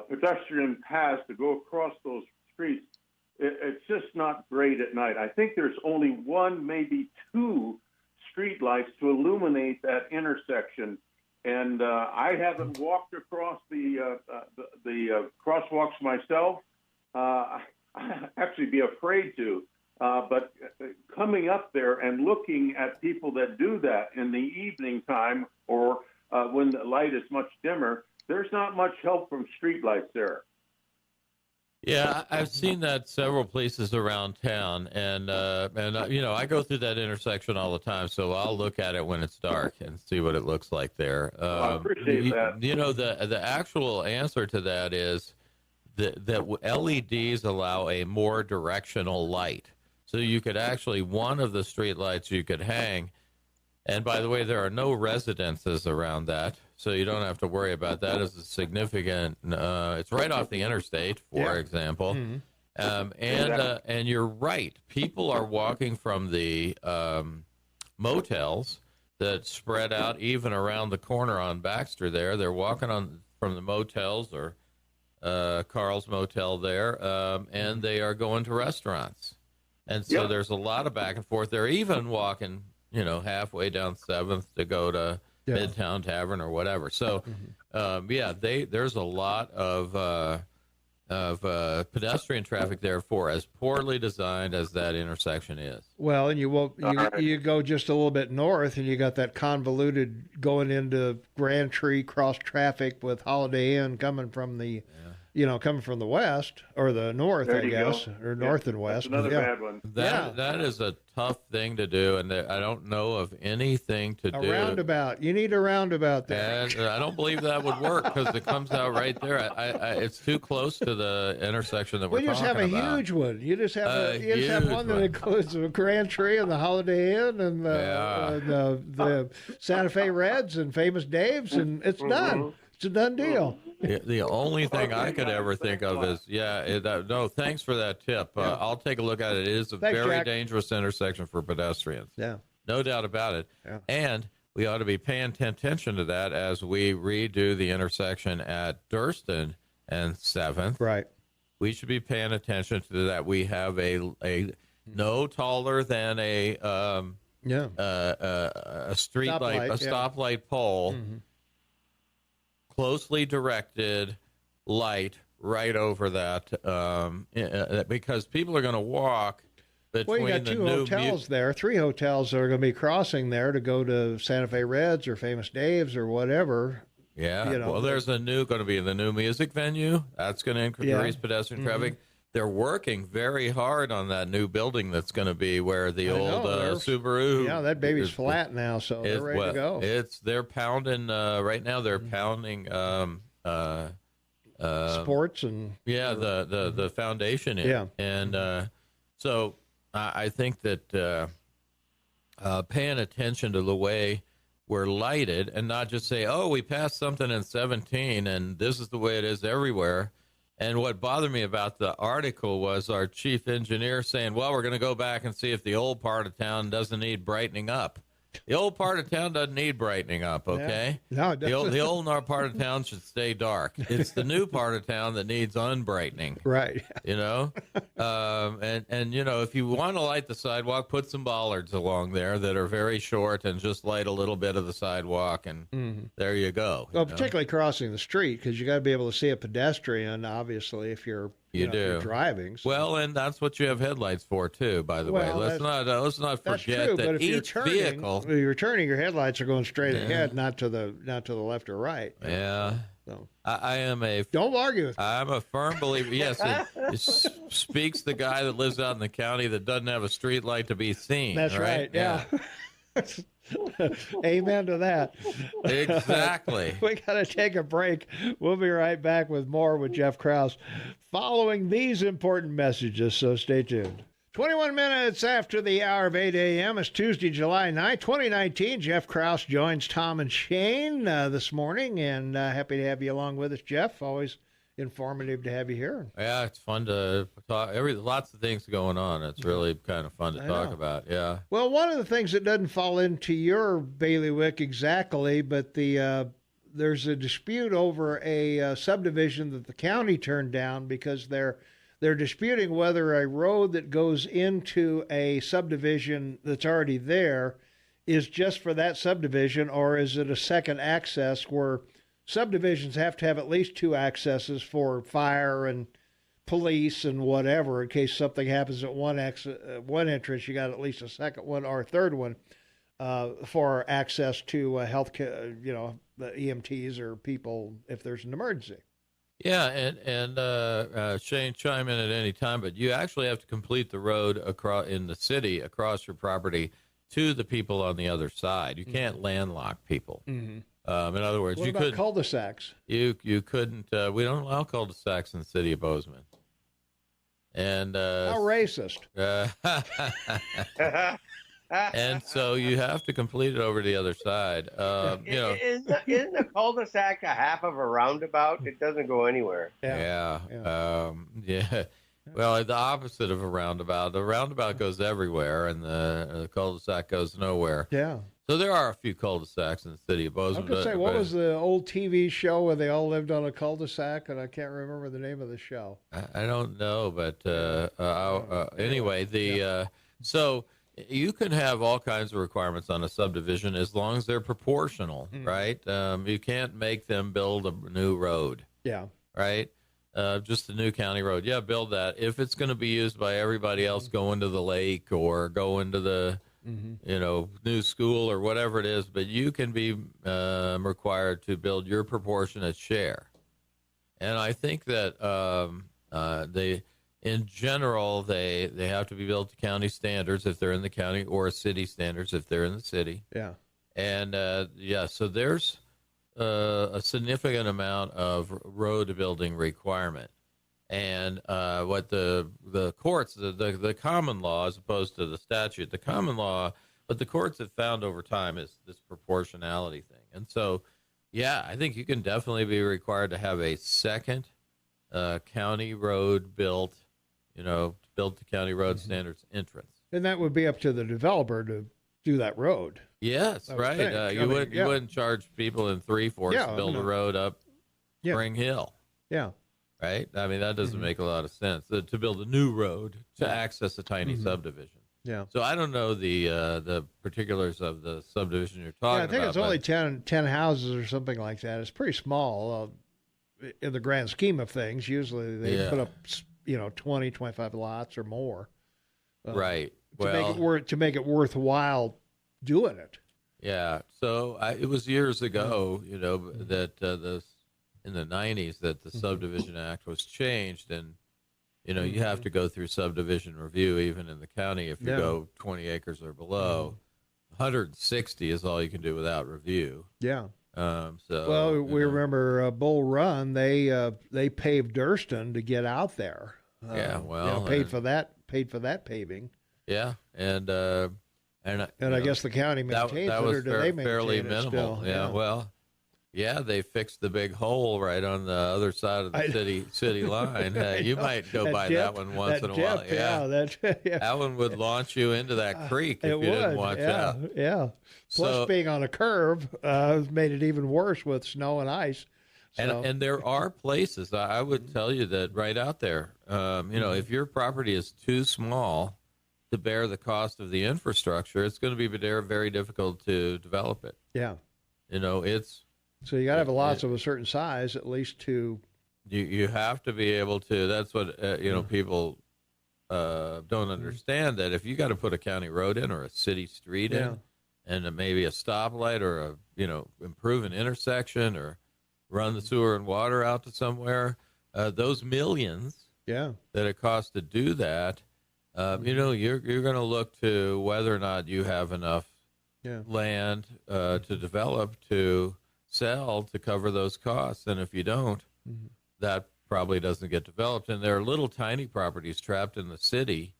pedestrian paths to go across those streets, it's just not great at night. I think there's only one, maybe two street lights to illuminate that intersection. And I haven't walked across the crosswalks myself. I actually be afraid to. But coming up there and looking at people that do that in the evening time or when the light is much dimmer, there's not much help from streetlights there. Yeah, I've seen that several places around town, and I go through that intersection all the time, so I'll look at it when it's dark and see what it looks like there. I appreciate that. The actual answer to that is that LEDs allow a more directional light. So you could actually, one of the street lights you could hang, and by the way, there are no residences around that. so you don't have to worry about that as a significant. It's right off the interstate, for example. And you're right. People are walking from the motels that spread out even around the corner on Baxter there. They're walking from the motels or Carl's Motel there, and they are going to restaurants. And so there's a lot of back and forth. They're even walking, halfway down 7th to go to Midtown Tavern or whatever. So, there's a lot of pedestrian traffic, therefore, as poorly designed as that intersection is. Well, and you go just a little bit north, and you got that convoluted going into Grand Tree cross traffic with Holiday Inn coming from the west or the north, I guess, or north and west. That's another bad one. That is a tough thing to do, and I don't know of anything to do. A roundabout. You need a roundabout there. And I don't believe that would work because it comes out right there. It's too close to the intersection that we're talking about. You just have a huge one. You just have one that includes the Grand Tree and the Holiday Inn and the Santa Fe Reds and Famous Dave's, and it's done. It's a done deal. The only thing I could ever think of is, no, thanks for that tip. I'll take a look at it. It is a very dangerous intersection for pedestrians. Yeah. No doubt about it. Yeah. And we ought to be paying attention to that as we redo the intersection at Durston and 7th. Right. We should be paying attention to that. We have a no taller than a street light, a stoplight pole. Mm-hmm. Closely directed light right over that, because people are going to walk between you got two hotels there, 3 hotels that are going to be crossing there to go to Santa Fe Reds or Famous Dave's or whatever. Yeah, there's going to be the new music venue. That's going to increase pedestrian traffic. They're working very hard on that new building that's going to be where the old Subaru. Yeah, that baby's flat now, so they're ready to go. They're pounding right now. They're pounding sports and the foundation in. Yeah, and so I think that paying attention to the way we're lighted and not just say, oh, we passed something in 17 and this is the way it is everywhere. And what bothered me about the article was our chief engineer saying, well, we're going to go back and see if the old part of town doesn't need brightening up. The old part of town doesn't need brightening up, okay? Yeah. No, it doesn't. The old part of town should stay dark. It's the new part of town that needs unbrightening. Right. And if you want to light the sidewalk, put some bollards along there that are very short and just light a little bit of the sidewalk, and there you go. Well, particularly crossing the street, because you got to be able to see a pedestrian, obviously, if you're if you're driving. So. Well, and that's what you have headlights for too. By the way, let's not forget that each vehicle. If you're turning, your headlights are going straight ahead, not to the left or right. Yeah. So I am don't argue with me. I'm a firm believer. Yes, it speaks the guy that lives out in the county that doesn't have a street light to be seen. That's right. Yeah. Amen to that. Exactly. We got to take a break. We'll be right back with more with Jeff Krauss following these important messages, so stay tuned. 21 minutes after the hour of 8 a.m. It's Tuesday, July 9th, 2019. Jeff Krauss joins Tom and Shane this morning, and happy to have you along with us, Jeff. Always informative to have you here. Yeah, it's fun to talk. Lots of things going on. It's really kind of fun to talk about. Yeah. Well, one of the things that doesn't fall into your bailiwick exactly, but there's a dispute over a subdivision that the county turned down because they're disputing whether a road that goes into a subdivision that's already there is just for that subdivision, or is it a second access where subdivisions have to have at least 2 accesses for fire and police and whatever. In case something happens at one entrance, you got at least a second one or a third one for access to health care, the EMTs or people if there's an emergency. Yeah, and Shane, chime in at any time, but you actually have to complete the road in the city across your property to the people on the other side. You can't landlock people. Mm-hmm. In other words, what about cul-de-sacs? You couldn't. We don't allow cul-de-sacs in the city of Bozeman. And how racist! And so you have to complete it over the other side. Isn't a cul-de-sac a half of a roundabout? It doesn't go anywhere. Yeah. Well, the opposite of a roundabout. The roundabout goes everywhere, and the cul-de-sac goes nowhere. Yeah. So there are a few cul-de-sacs in the city of Bozeman. I was going to say, what was the old TV show where they all lived on a cul-de-sac? And I can't remember the name of the show. I don't know, but anyway, so you can have all kinds of requirements on a subdivision as long as they're proportional, right? You can't make them build a new road. Yeah. Right? Just a new county road. Yeah, build that. If it's going to be used by everybody else going to the lake or going to the, new school or whatever it is, but you can be required to build your proportionate share. And I think that in general, they have to be built to county standards if they're in the county, or city standards if they're in the city. Yeah. And so there's a significant amount of road building requirement. And what the courts, the common law, as opposed to the statute, the common law, what the courts have found over time is this proportionality thing. And so, yeah, I think you can definitely be required to have a second county road built, built to county road standards entrance. And that would be up to the developer to do that road. Yes, right. You wouldn't charge people in Three Forks to build a road up Spring Hill. Yeah. Right? I mean, that doesn't make a lot of sense. To build a new road to access a tiny subdivision. Yeah. So I don't know the particulars of the subdivision you're talking about. I think it's only 10 houses or something like that. It's pretty small in the grand scheme of things. Usually they put up, 20, 25 lots or more. Right. To make it worthwhile doing it. Yeah. So it was years ago, that in the 90s that the Subdivision Act was changed, and you have to go through subdivision review even in the county if you go 20 acres or below. 160 is all you can do without review. Yeah. We remember Bull Run. They paved Durston to get out there. Paid for that paving. Yeah, and I guess the county maintains that it, was or do they maintain fairly it minimal. still? They fixed the big hole right on the other side of the city line. You might go by that one once in a while. That one would launch you into that creek if you didn't watch out. Yeah. Plus, being on a curve made it even worse with snow and ice. So. And there are places, I would tell you that right out there, if your property is too small to bear the cost of the infrastructure, it's going to be very difficult to develop it. Yeah. So you got to have lots of a certain size, at least to. You have to be able to. That's what people don't understand. That if you got to put a county road in or a city street in, and maybe a stoplight or improve an intersection or run the sewer and water out to somewhere, those millions that it costs to do that, you're going to look to whether or not you have enough land to develop to sell to cover those costs. And if you don't, that probably doesn't get developed. And there are little tiny properties trapped in the city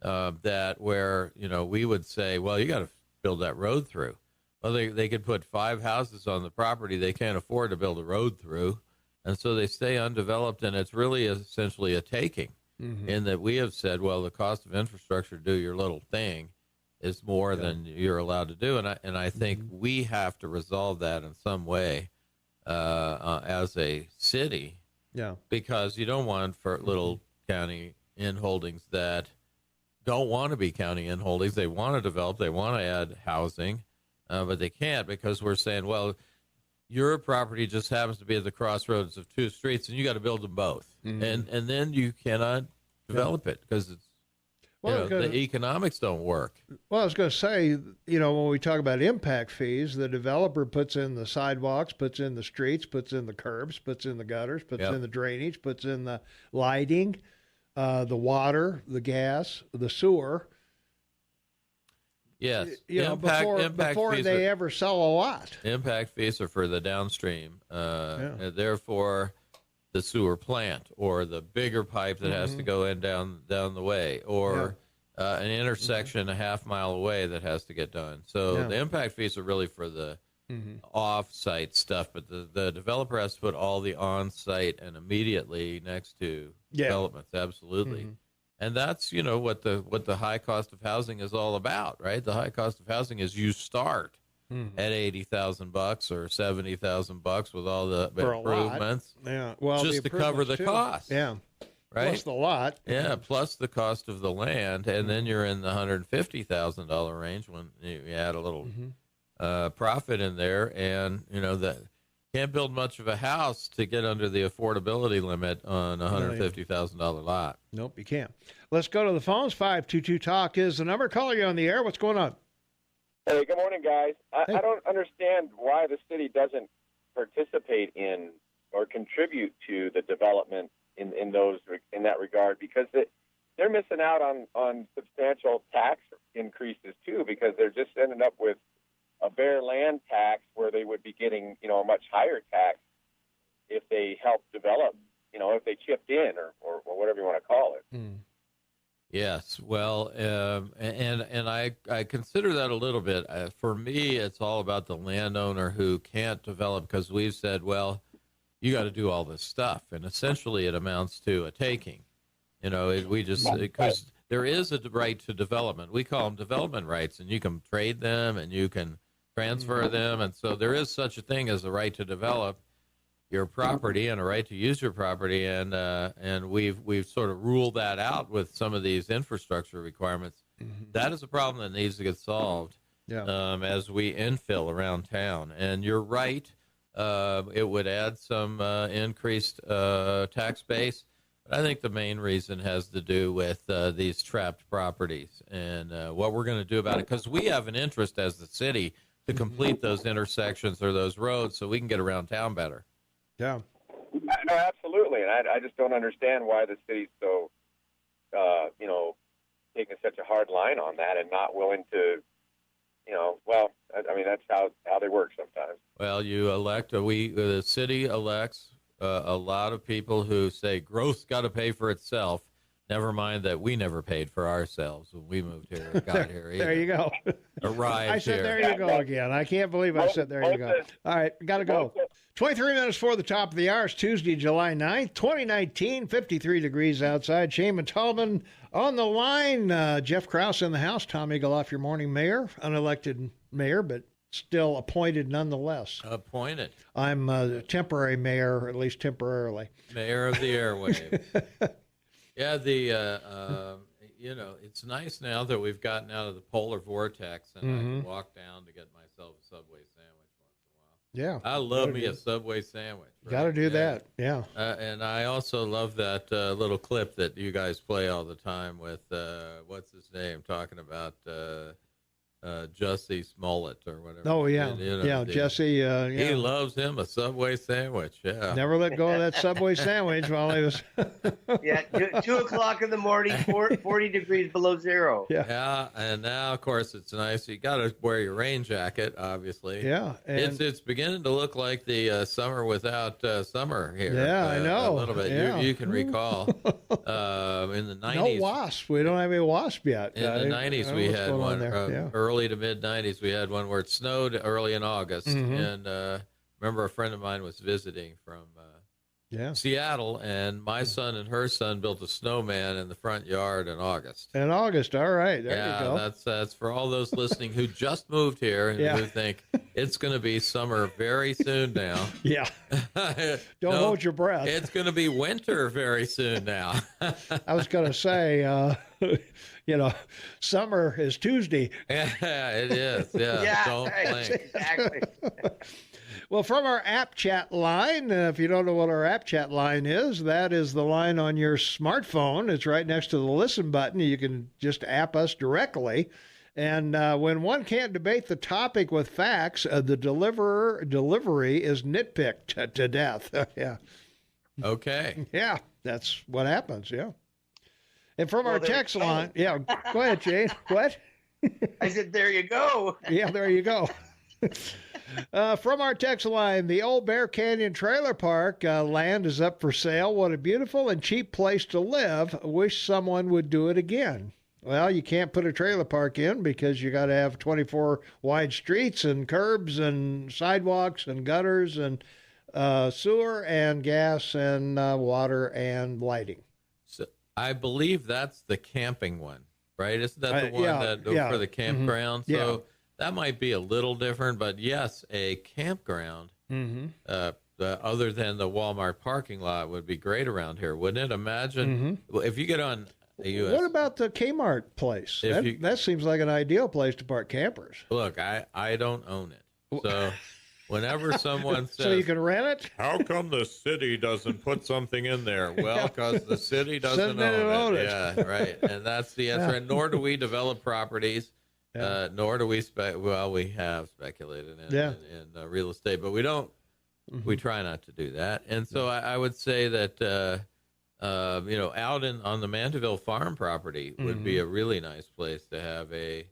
where we would say, well, you got to build that road through. Well, they could put 5 houses on the property they can't afford to build a road through, and so they stay undeveloped, and it's really essentially a taking in that we have said, well, the cost of infrastructure to do your little thing is more than you're allowed to do, and I think we have to resolve that in some way as a city, because you don't want for little county in-holdings that don't want to be county in-holdings. They want to develop, they want to add housing, but they can't because we're saying, well, your property just happens to be at the crossroads of 2 streets, and you got to build them both, and then you cannot develop it because it's the economics don't work. Well, I was going to say, when we talk about impact fees, the developer puts in the sidewalks, puts in the streets, puts in the curbs, puts in the gutters, puts in the drainage, puts in the lighting, the water, the gas, the sewer. Yes. Before they ever sell a lot. Impact fees are for the downstream. Therefore, the sewer plant or the bigger pipe that has to go in down the way, or an intersection a half mile away that has to get done. So the impact fees are really for the off-site stuff, but the developer has to put all the on-site and immediately next to developments. Absolutely. And that's, what the high cost of housing is all about, right? The high cost of housing is you start at $80,000 or $70,000 with all the improvements. Yeah. Well, just to cover the cost. Yeah. Right? Plus the lot. Yeah, plus the cost of the land, and then you're in the $150,000 range when you add a little profit in there, and that can't build much of a house to get under the affordability limit on a $150,000 lot. Nope, you can't. Let's go to the phones. 522-TALK is the number. Caller, you on the air. What's going on? Hey, good morning, guys. I don't understand why the city doesn't participate in or contribute to the development in that regard, because they're missing out on substantial tax increases too, because they're just ending up with a bare land tax where they would be getting a much higher tax if they help develop, if they chipped in or whatever you want to call it. Yes, well, and I consider that a little bit. For me, it's all about the landowner who can't develop, because we've said, well, you got to do all this stuff, and essentially it amounts to a taking. Because there is a right to development. We call them development rights, and you can trade them and you can transfer them, and so there is such a thing as a right to develop your property and a right to use your property, and we've sort of ruled that out with some of these infrastructure requirements. That is a problem that needs to get solved as we infill around town. And you're right. It would add some increased tax base. But I think the main reason has to do with these trapped properties and what we're going to do about it, because we have an interest as the city to complete those intersections or those roads so we can get around town better. Yeah. No, absolutely. And I just don't understand why the city's so, taking such a hard line on that and not willing to, that's how they work sometimes. Well, you elect, the city elects a lot of people who say growth's got to pay for itself. Never mind that we never paid for ourselves when we moved here or got here either. There you go. Arrived I said here. there you go again. I can't believe I said there you go. All right, got to go. 23 minutes before the top of the hour. It's Tuesday, July 9th, 2019, 53 degrees outside. Shane and Tallman on the line. Jeff Krauss in the house. Tom Eagleoff, your morning mayor. Unelected mayor, but still appointed nonetheless. Appointed. I'm a temporary mayor, at least temporarily. Mayor of the airwaves. Yeah, it's nice now that we've gotten out of the polar vortex and I can walk down to get myself a Subway sandwich once in a while. Yeah. I love me a Subway sandwich. Right? Got to do that, yeah. And I also love that little clip that you guys play all the time with, what's his name, talking about Jussie Smollett or whatever. Oh, yeah. Jesse. He loves him a Subway sandwich, yeah. Never let go of that Subway sandwich while he was... 2 o'clock in the morning, 40 degrees below zero. Yeah, and now, of course, it's nice. You got to wear your rain jacket, obviously. Yeah. And it's beginning to look like the summer without summer here. Yeah, I know. A little bit. Yeah. You can recall in the 90s. No wasp. We don't have any wasp yet. In the 90s, we had one. Early to mid-90s, we had one where it snowed early in August. And remember a friend of mine was visiting from Seattle, and my son and her son built a snowman in the front yard in August. In August, all right. There you go. That's for all those listening who just moved here and who think it's going to be summer very soon now. Yeah. Don't hold your breath. It's going to be winter very soon now. I was going to say, summer is Tuesday. Yeah, it is. Yeah, don't blink. Exactly. Well, from our app chat line, if you don't know what our app chat line is, that is the line on your smartphone. It's right next to the listen button. You can just app us directly. And when one can't debate the topic with facts, the delivery is nitpicked to death. Yeah. Okay. Yeah, that's what happens. Yeah. And from our text line, go ahead, Jane. What? I said, there you go. Yeah, there you go. From our text line, the old Bear Canyon Trailer Park land is up for sale. What a beautiful and cheap place to live. Wish someone would do it again. Well, you can't put a trailer park in because you got to have 24 wide streets and curbs and sidewalks and gutters and sewer and gas and water and lighting. So I believe that's the camping one, right? Isn't that the one for the campground? Mm-hmm. So that might be a little different, but yes, a campground, other than the Walmart parking lot, would be great around here, wouldn't it? Imagine if you get on the US. What about the Kmart place? That seems like an ideal place to park campers. Look, I don't own it, so. Whenever someone says, so you can rent it? How come the city doesn't put something in there? Well, because the city doesn't own it. Yeah, right. And that's the answer. And nor do we develop properties, nor do we we have speculated in real estate, but we don't. We try not to do that. And so I would say that out on the Mandeville farm property would be a really nice place to have a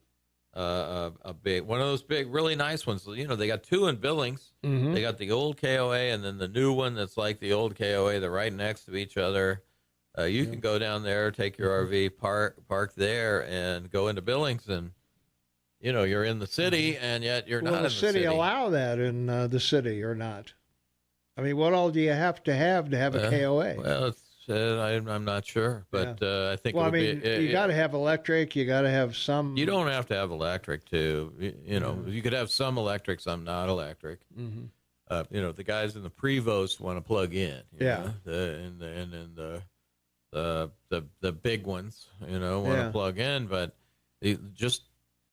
big one of those big, really nice ones. They got two in Billings. They got the old KOA and then the new one that's like the old KOA. They're right next to each other. You can go down there, take your RV, park there, and go into Billings, and you're in the city, and yet you're not in the city. Will the city allow that in the city or not? I mean, what all do you have to have a KOA? Well, I'm not sure, but I think. Well, you got to have electric. You got to have some. You don't have to have electric too. You could have some electric, some not electric. The guys in the Prevost want to plug in. And the big ones, want to plug in, but just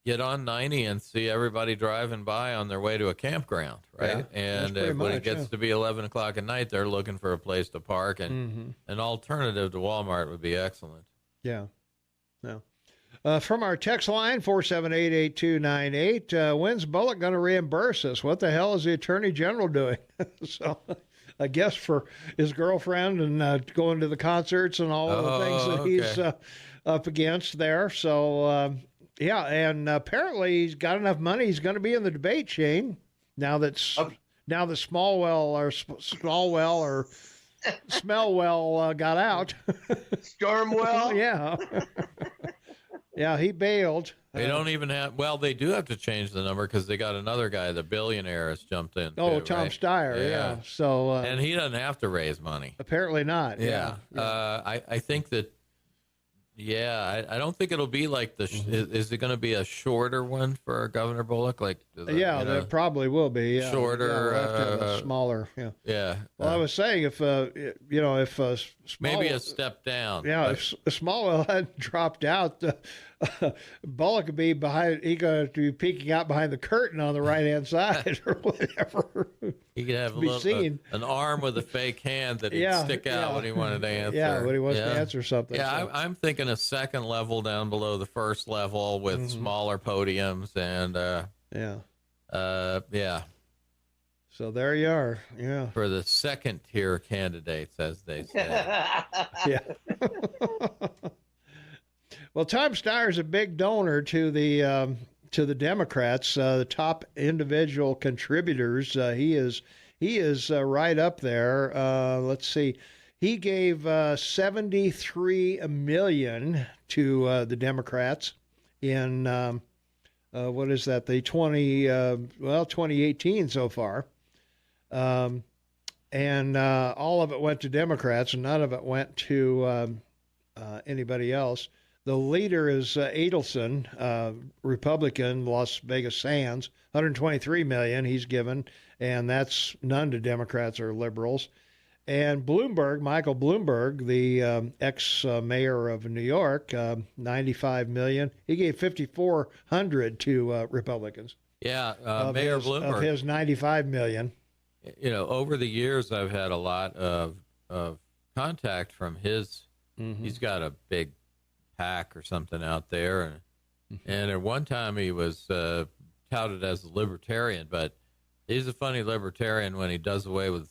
get on 90 and see everybody driving by on their way to a campground, right? And when it gets to be 11 o'clock at night, they're looking for a place to park, and an alternative to Walmart would be excellent. Yeah. From our text line, 478-8298, when's Bullock going to reimburse us? What the hell is the Attorney General doing? So I guess for his girlfriend and going to the concerts and all of the things that he's up against there. So, and apparently he's got enough money. He's going to be in the debate, Shane. Now that Smellwell got out. Stormwell? Yeah. Yeah, he bailed. They don't even have. Well, they do have to change the number because they got another guy, the billionaire, has jumped in. Oh, Tom Steyer. Yeah. So. And he doesn't have to raise money. Apparently not. Yeah. I think that. Yeah, I don't think it'll be like the. Is it going to be a shorter one for Governor Bullock? There probably will be. Yeah. Shorter, we'll have to have a smaller. Yeah. Yeah. Well, I was saying if maybe a step down. Yeah, if Smallwell hadn't dropped out, Bullock would be behind. He could be peeking out behind the curtain on the right hand side or whatever. He could have an arm with a fake hand that he'd stick out when he wanted to answer. Yeah, when he wants to answer something. Yeah, so. I'm thinking a second level down below the first level with smaller podiums and So there you are. Yeah. For the second tier candidates, as they say. Yeah. Well, Tom Steyer's a big donor to the Democrats, the top individual contributors. He is right up there. Let's see. He gave $73 million to the Democrats in what is that? The 2018 so far, and all of it went to Democrats, and none of it went to anybody else. The leader is Adelson, Republican, Las Vegas Sands, $123 million he's given, and that's none to Democrats or liberals. And Bloomberg, Michael Bloomberg, the ex-mayor of New York, $95 million. He gave $5,400 to Republicans. Yeah, Mayor Bloomberg. Of his $95 million. Over the years, I've had a lot of contact from his. He's got a big PAC or something out there, and at one time he was touted as a libertarian, but he's a funny libertarian when he does away with,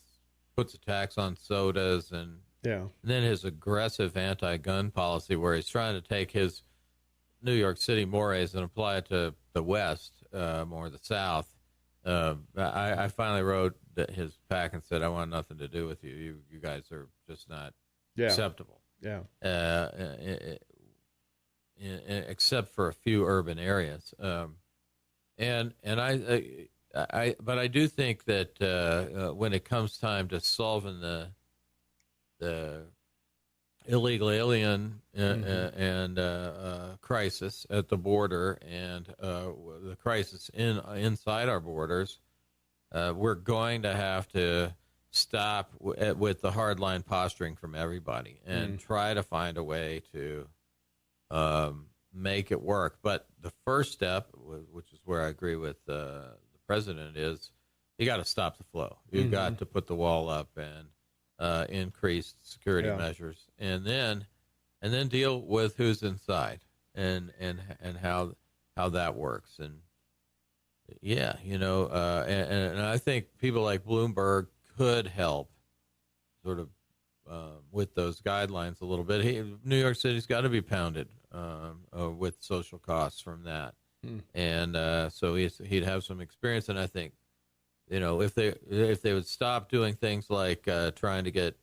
puts a tax on sodas, and then his aggressive anti-gun policy where he's trying to take his New York City mores and apply it to the West, more the South. I finally wrote his PAC and said, I want nothing to do with you. You guys are just not acceptable. Yeah. except for a few urban areas. But I do think that when it comes time to solving the illegal alien and crisis at the border and the crisis inside our borders, we're going to have to stop with the hardline posturing from everybody and try to find a way to make it work. But the first step, which is where I agree with the president, is you got to stop the flow. You've got to put the wall up and increase security measures, and then deal with who's inside and how that works. And and I think people like Bloomberg could help sort of with those guidelines a little bit. New York City's got to be pounded with social costs from that. And so he'd have some experience. And I think, if they would stop doing things like trying to get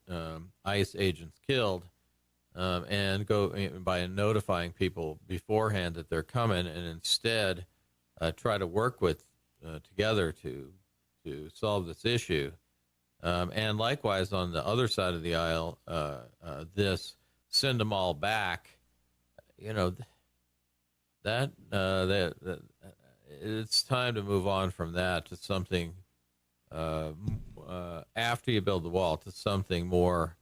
ICE agents killed and go by notifying people beforehand that they're coming, and instead try to work with together to solve this issue. And likewise, on the other side of the aisle, send them all back. That it's time to move on from that to something after you build the wall, to something more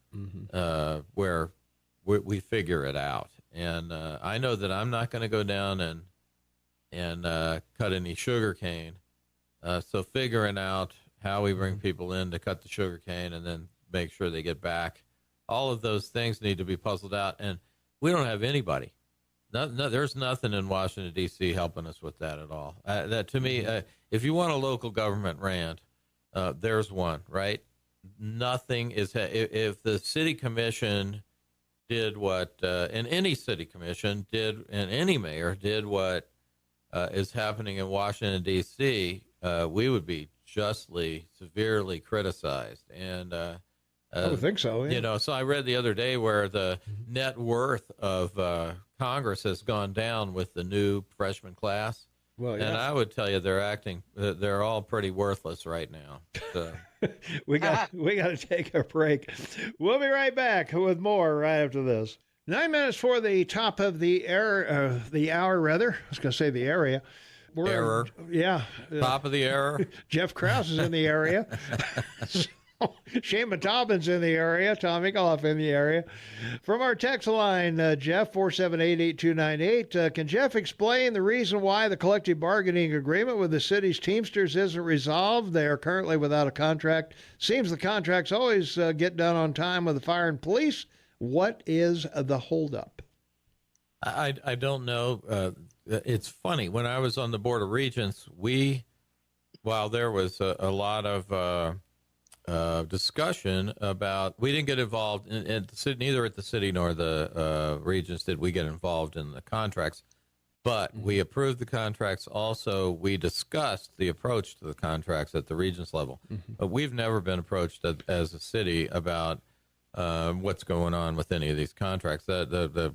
where we figure it out. And I know that I'm not going to go down and cut any sugar cane. So figuring out how we bring people in to cut the sugar cane and then make sure they get back, all of those things need to be puzzled out. And we don't have anybody. No, there's nothing in Washington, D.C. helping us with that at all. That to me, if you want a local government rant, there's one, right? Nothing is. If the city commission did what, and any city commission did, and any mayor did what is happening in Washington, D.C., we would be justly, severely criticized. And I would think so. Yeah. So I read the other day where the net worth of Congress has gone down with the new freshman class. Well, yeah. And I would tell you they're all pretty worthless right now. So. we got to take a break. We'll be right back with more right after this. 9 minutes for the top of the hour. I was going to say the area. Error. Yeah. Top of the error. Jeff Krauss is in the area. Shane Matabin's in the area. Tom Mikoff in the area. From our text line, Jeff, 478-8298. Can Jeff explain the reason why the collective bargaining agreement with the city's Teamsters isn't resolved? They are currently without a contract. Seems the contracts always get done on time with the fire and police. What is the holdup? I don't know. It's funny. When I was on the Board of Regents, while there was a lot of discussion about, we didn't get involved in the city, neither at the city nor the Regents did we get involved in the contracts, but we approved the contracts. Also, we discussed the approach to the contracts at the Regents level. But we've never been approached as a city about what's going on with any of these contracts. The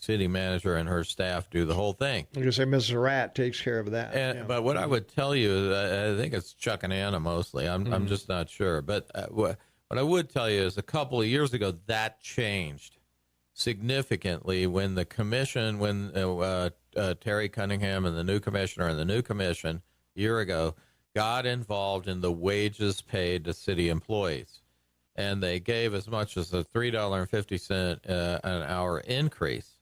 city manager and her staff do the whole thing. I'm going to say Mrs. Rat takes care of that. But what I would tell you is I think it's Chuck and Anna mostly. I'm just not sure. But what I would tell you is a couple of years ago that changed significantly when the commission, Terry Cunningham and the new commissioner and the new commission a year ago got involved in the wages paid to city employees. And they gave as much as a $3.50 an hour increase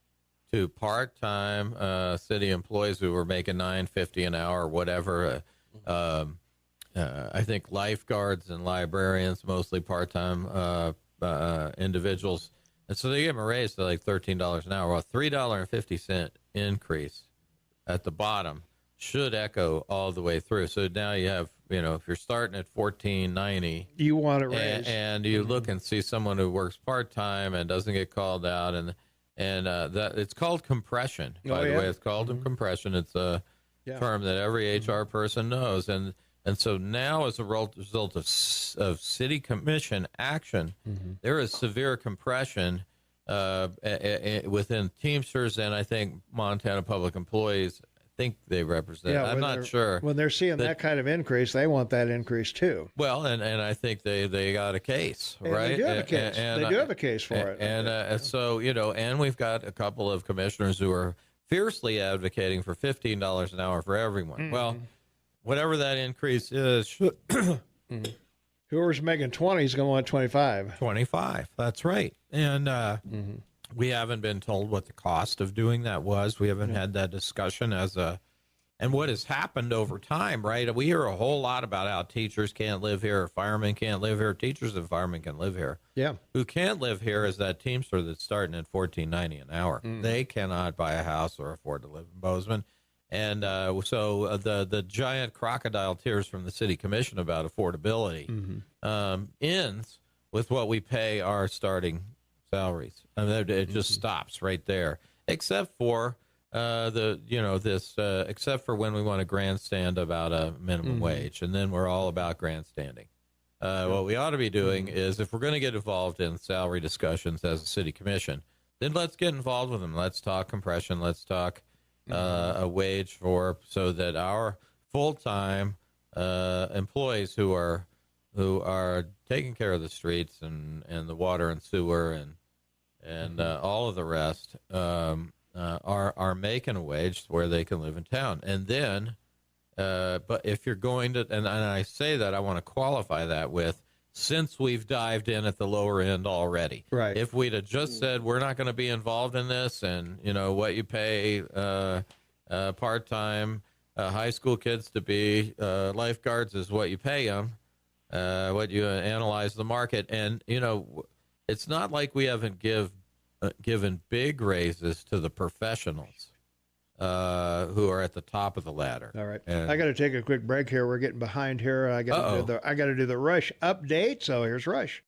to part-time city employees who were making $9.50 an hour, or whatever. I think lifeguards and librarians, mostly part-time individuals. And so they gave them a raise to like $13 an hour. Well, $3.50 increase at the bottom should echo all the way through. So now you have, if you're starting at $14.90, you want to raise, and you look and see someone who works part time and doesn't get called out, and that it's called compression. By the way, it's called compression. It's a term that every HR person knows, and so now as a result of city commission action, there is severe compression within Teamsters, and I think Montana Public Employees. I think they represent. Yeah, I'm not sure. When they're seeing that kind of increase, they want that increase too. Well, and I think they got a case, right? They do have a case. They do have a case for it. And so, and we've got a couple of commissioners who are fiercely advocating for $15 an hour for everyone. Mm-hmm. Well, whatever that increase is, mm-hmm. Whoever's making 20 is going to want 25. 25, that's right. And we haven't been told what the cost of doing that was. We haven't had that discussion and what has happened over time, right? We hear a whole lot about how teachers can't live here, or firemen can't live here, teachers and firemen can live here. Yeah. Who can't live here is that Teamster that's starting at $14.90 an hour. They cannot buy a house or afford to live in Bozeman. And so the giant crocodile tears from the city commission about affordability ends with what we pay our starting salaries. I mean, it just stops right there, except for except for when we want to grandstand about a minimum wage, and then we're all about grandstanding. What we ought to be doing is, if we're going to get involved in salary discussions as a city commission, then let's get involved with them. Let's talk compression. Let's talk a wage so that our full-time employees who are taking care of the streets and the water and sewer and all of the rest are making a wage where they can live in town. And then, but if you're going to, and I say that, I want to qualify that with, since we've dived in at the lower end already. Right. If we'd have just said, we're not going to be involved in this, and, what you pay part-time high school kids to be lifeguards is what you pay them, what you analyze the market. And, it's not like we haven't given big raises to the professionals who are at the top of the ladder. All right. And I got to take a quick break here. We're getting behind here. I got to do the Rush update. So here's Rush.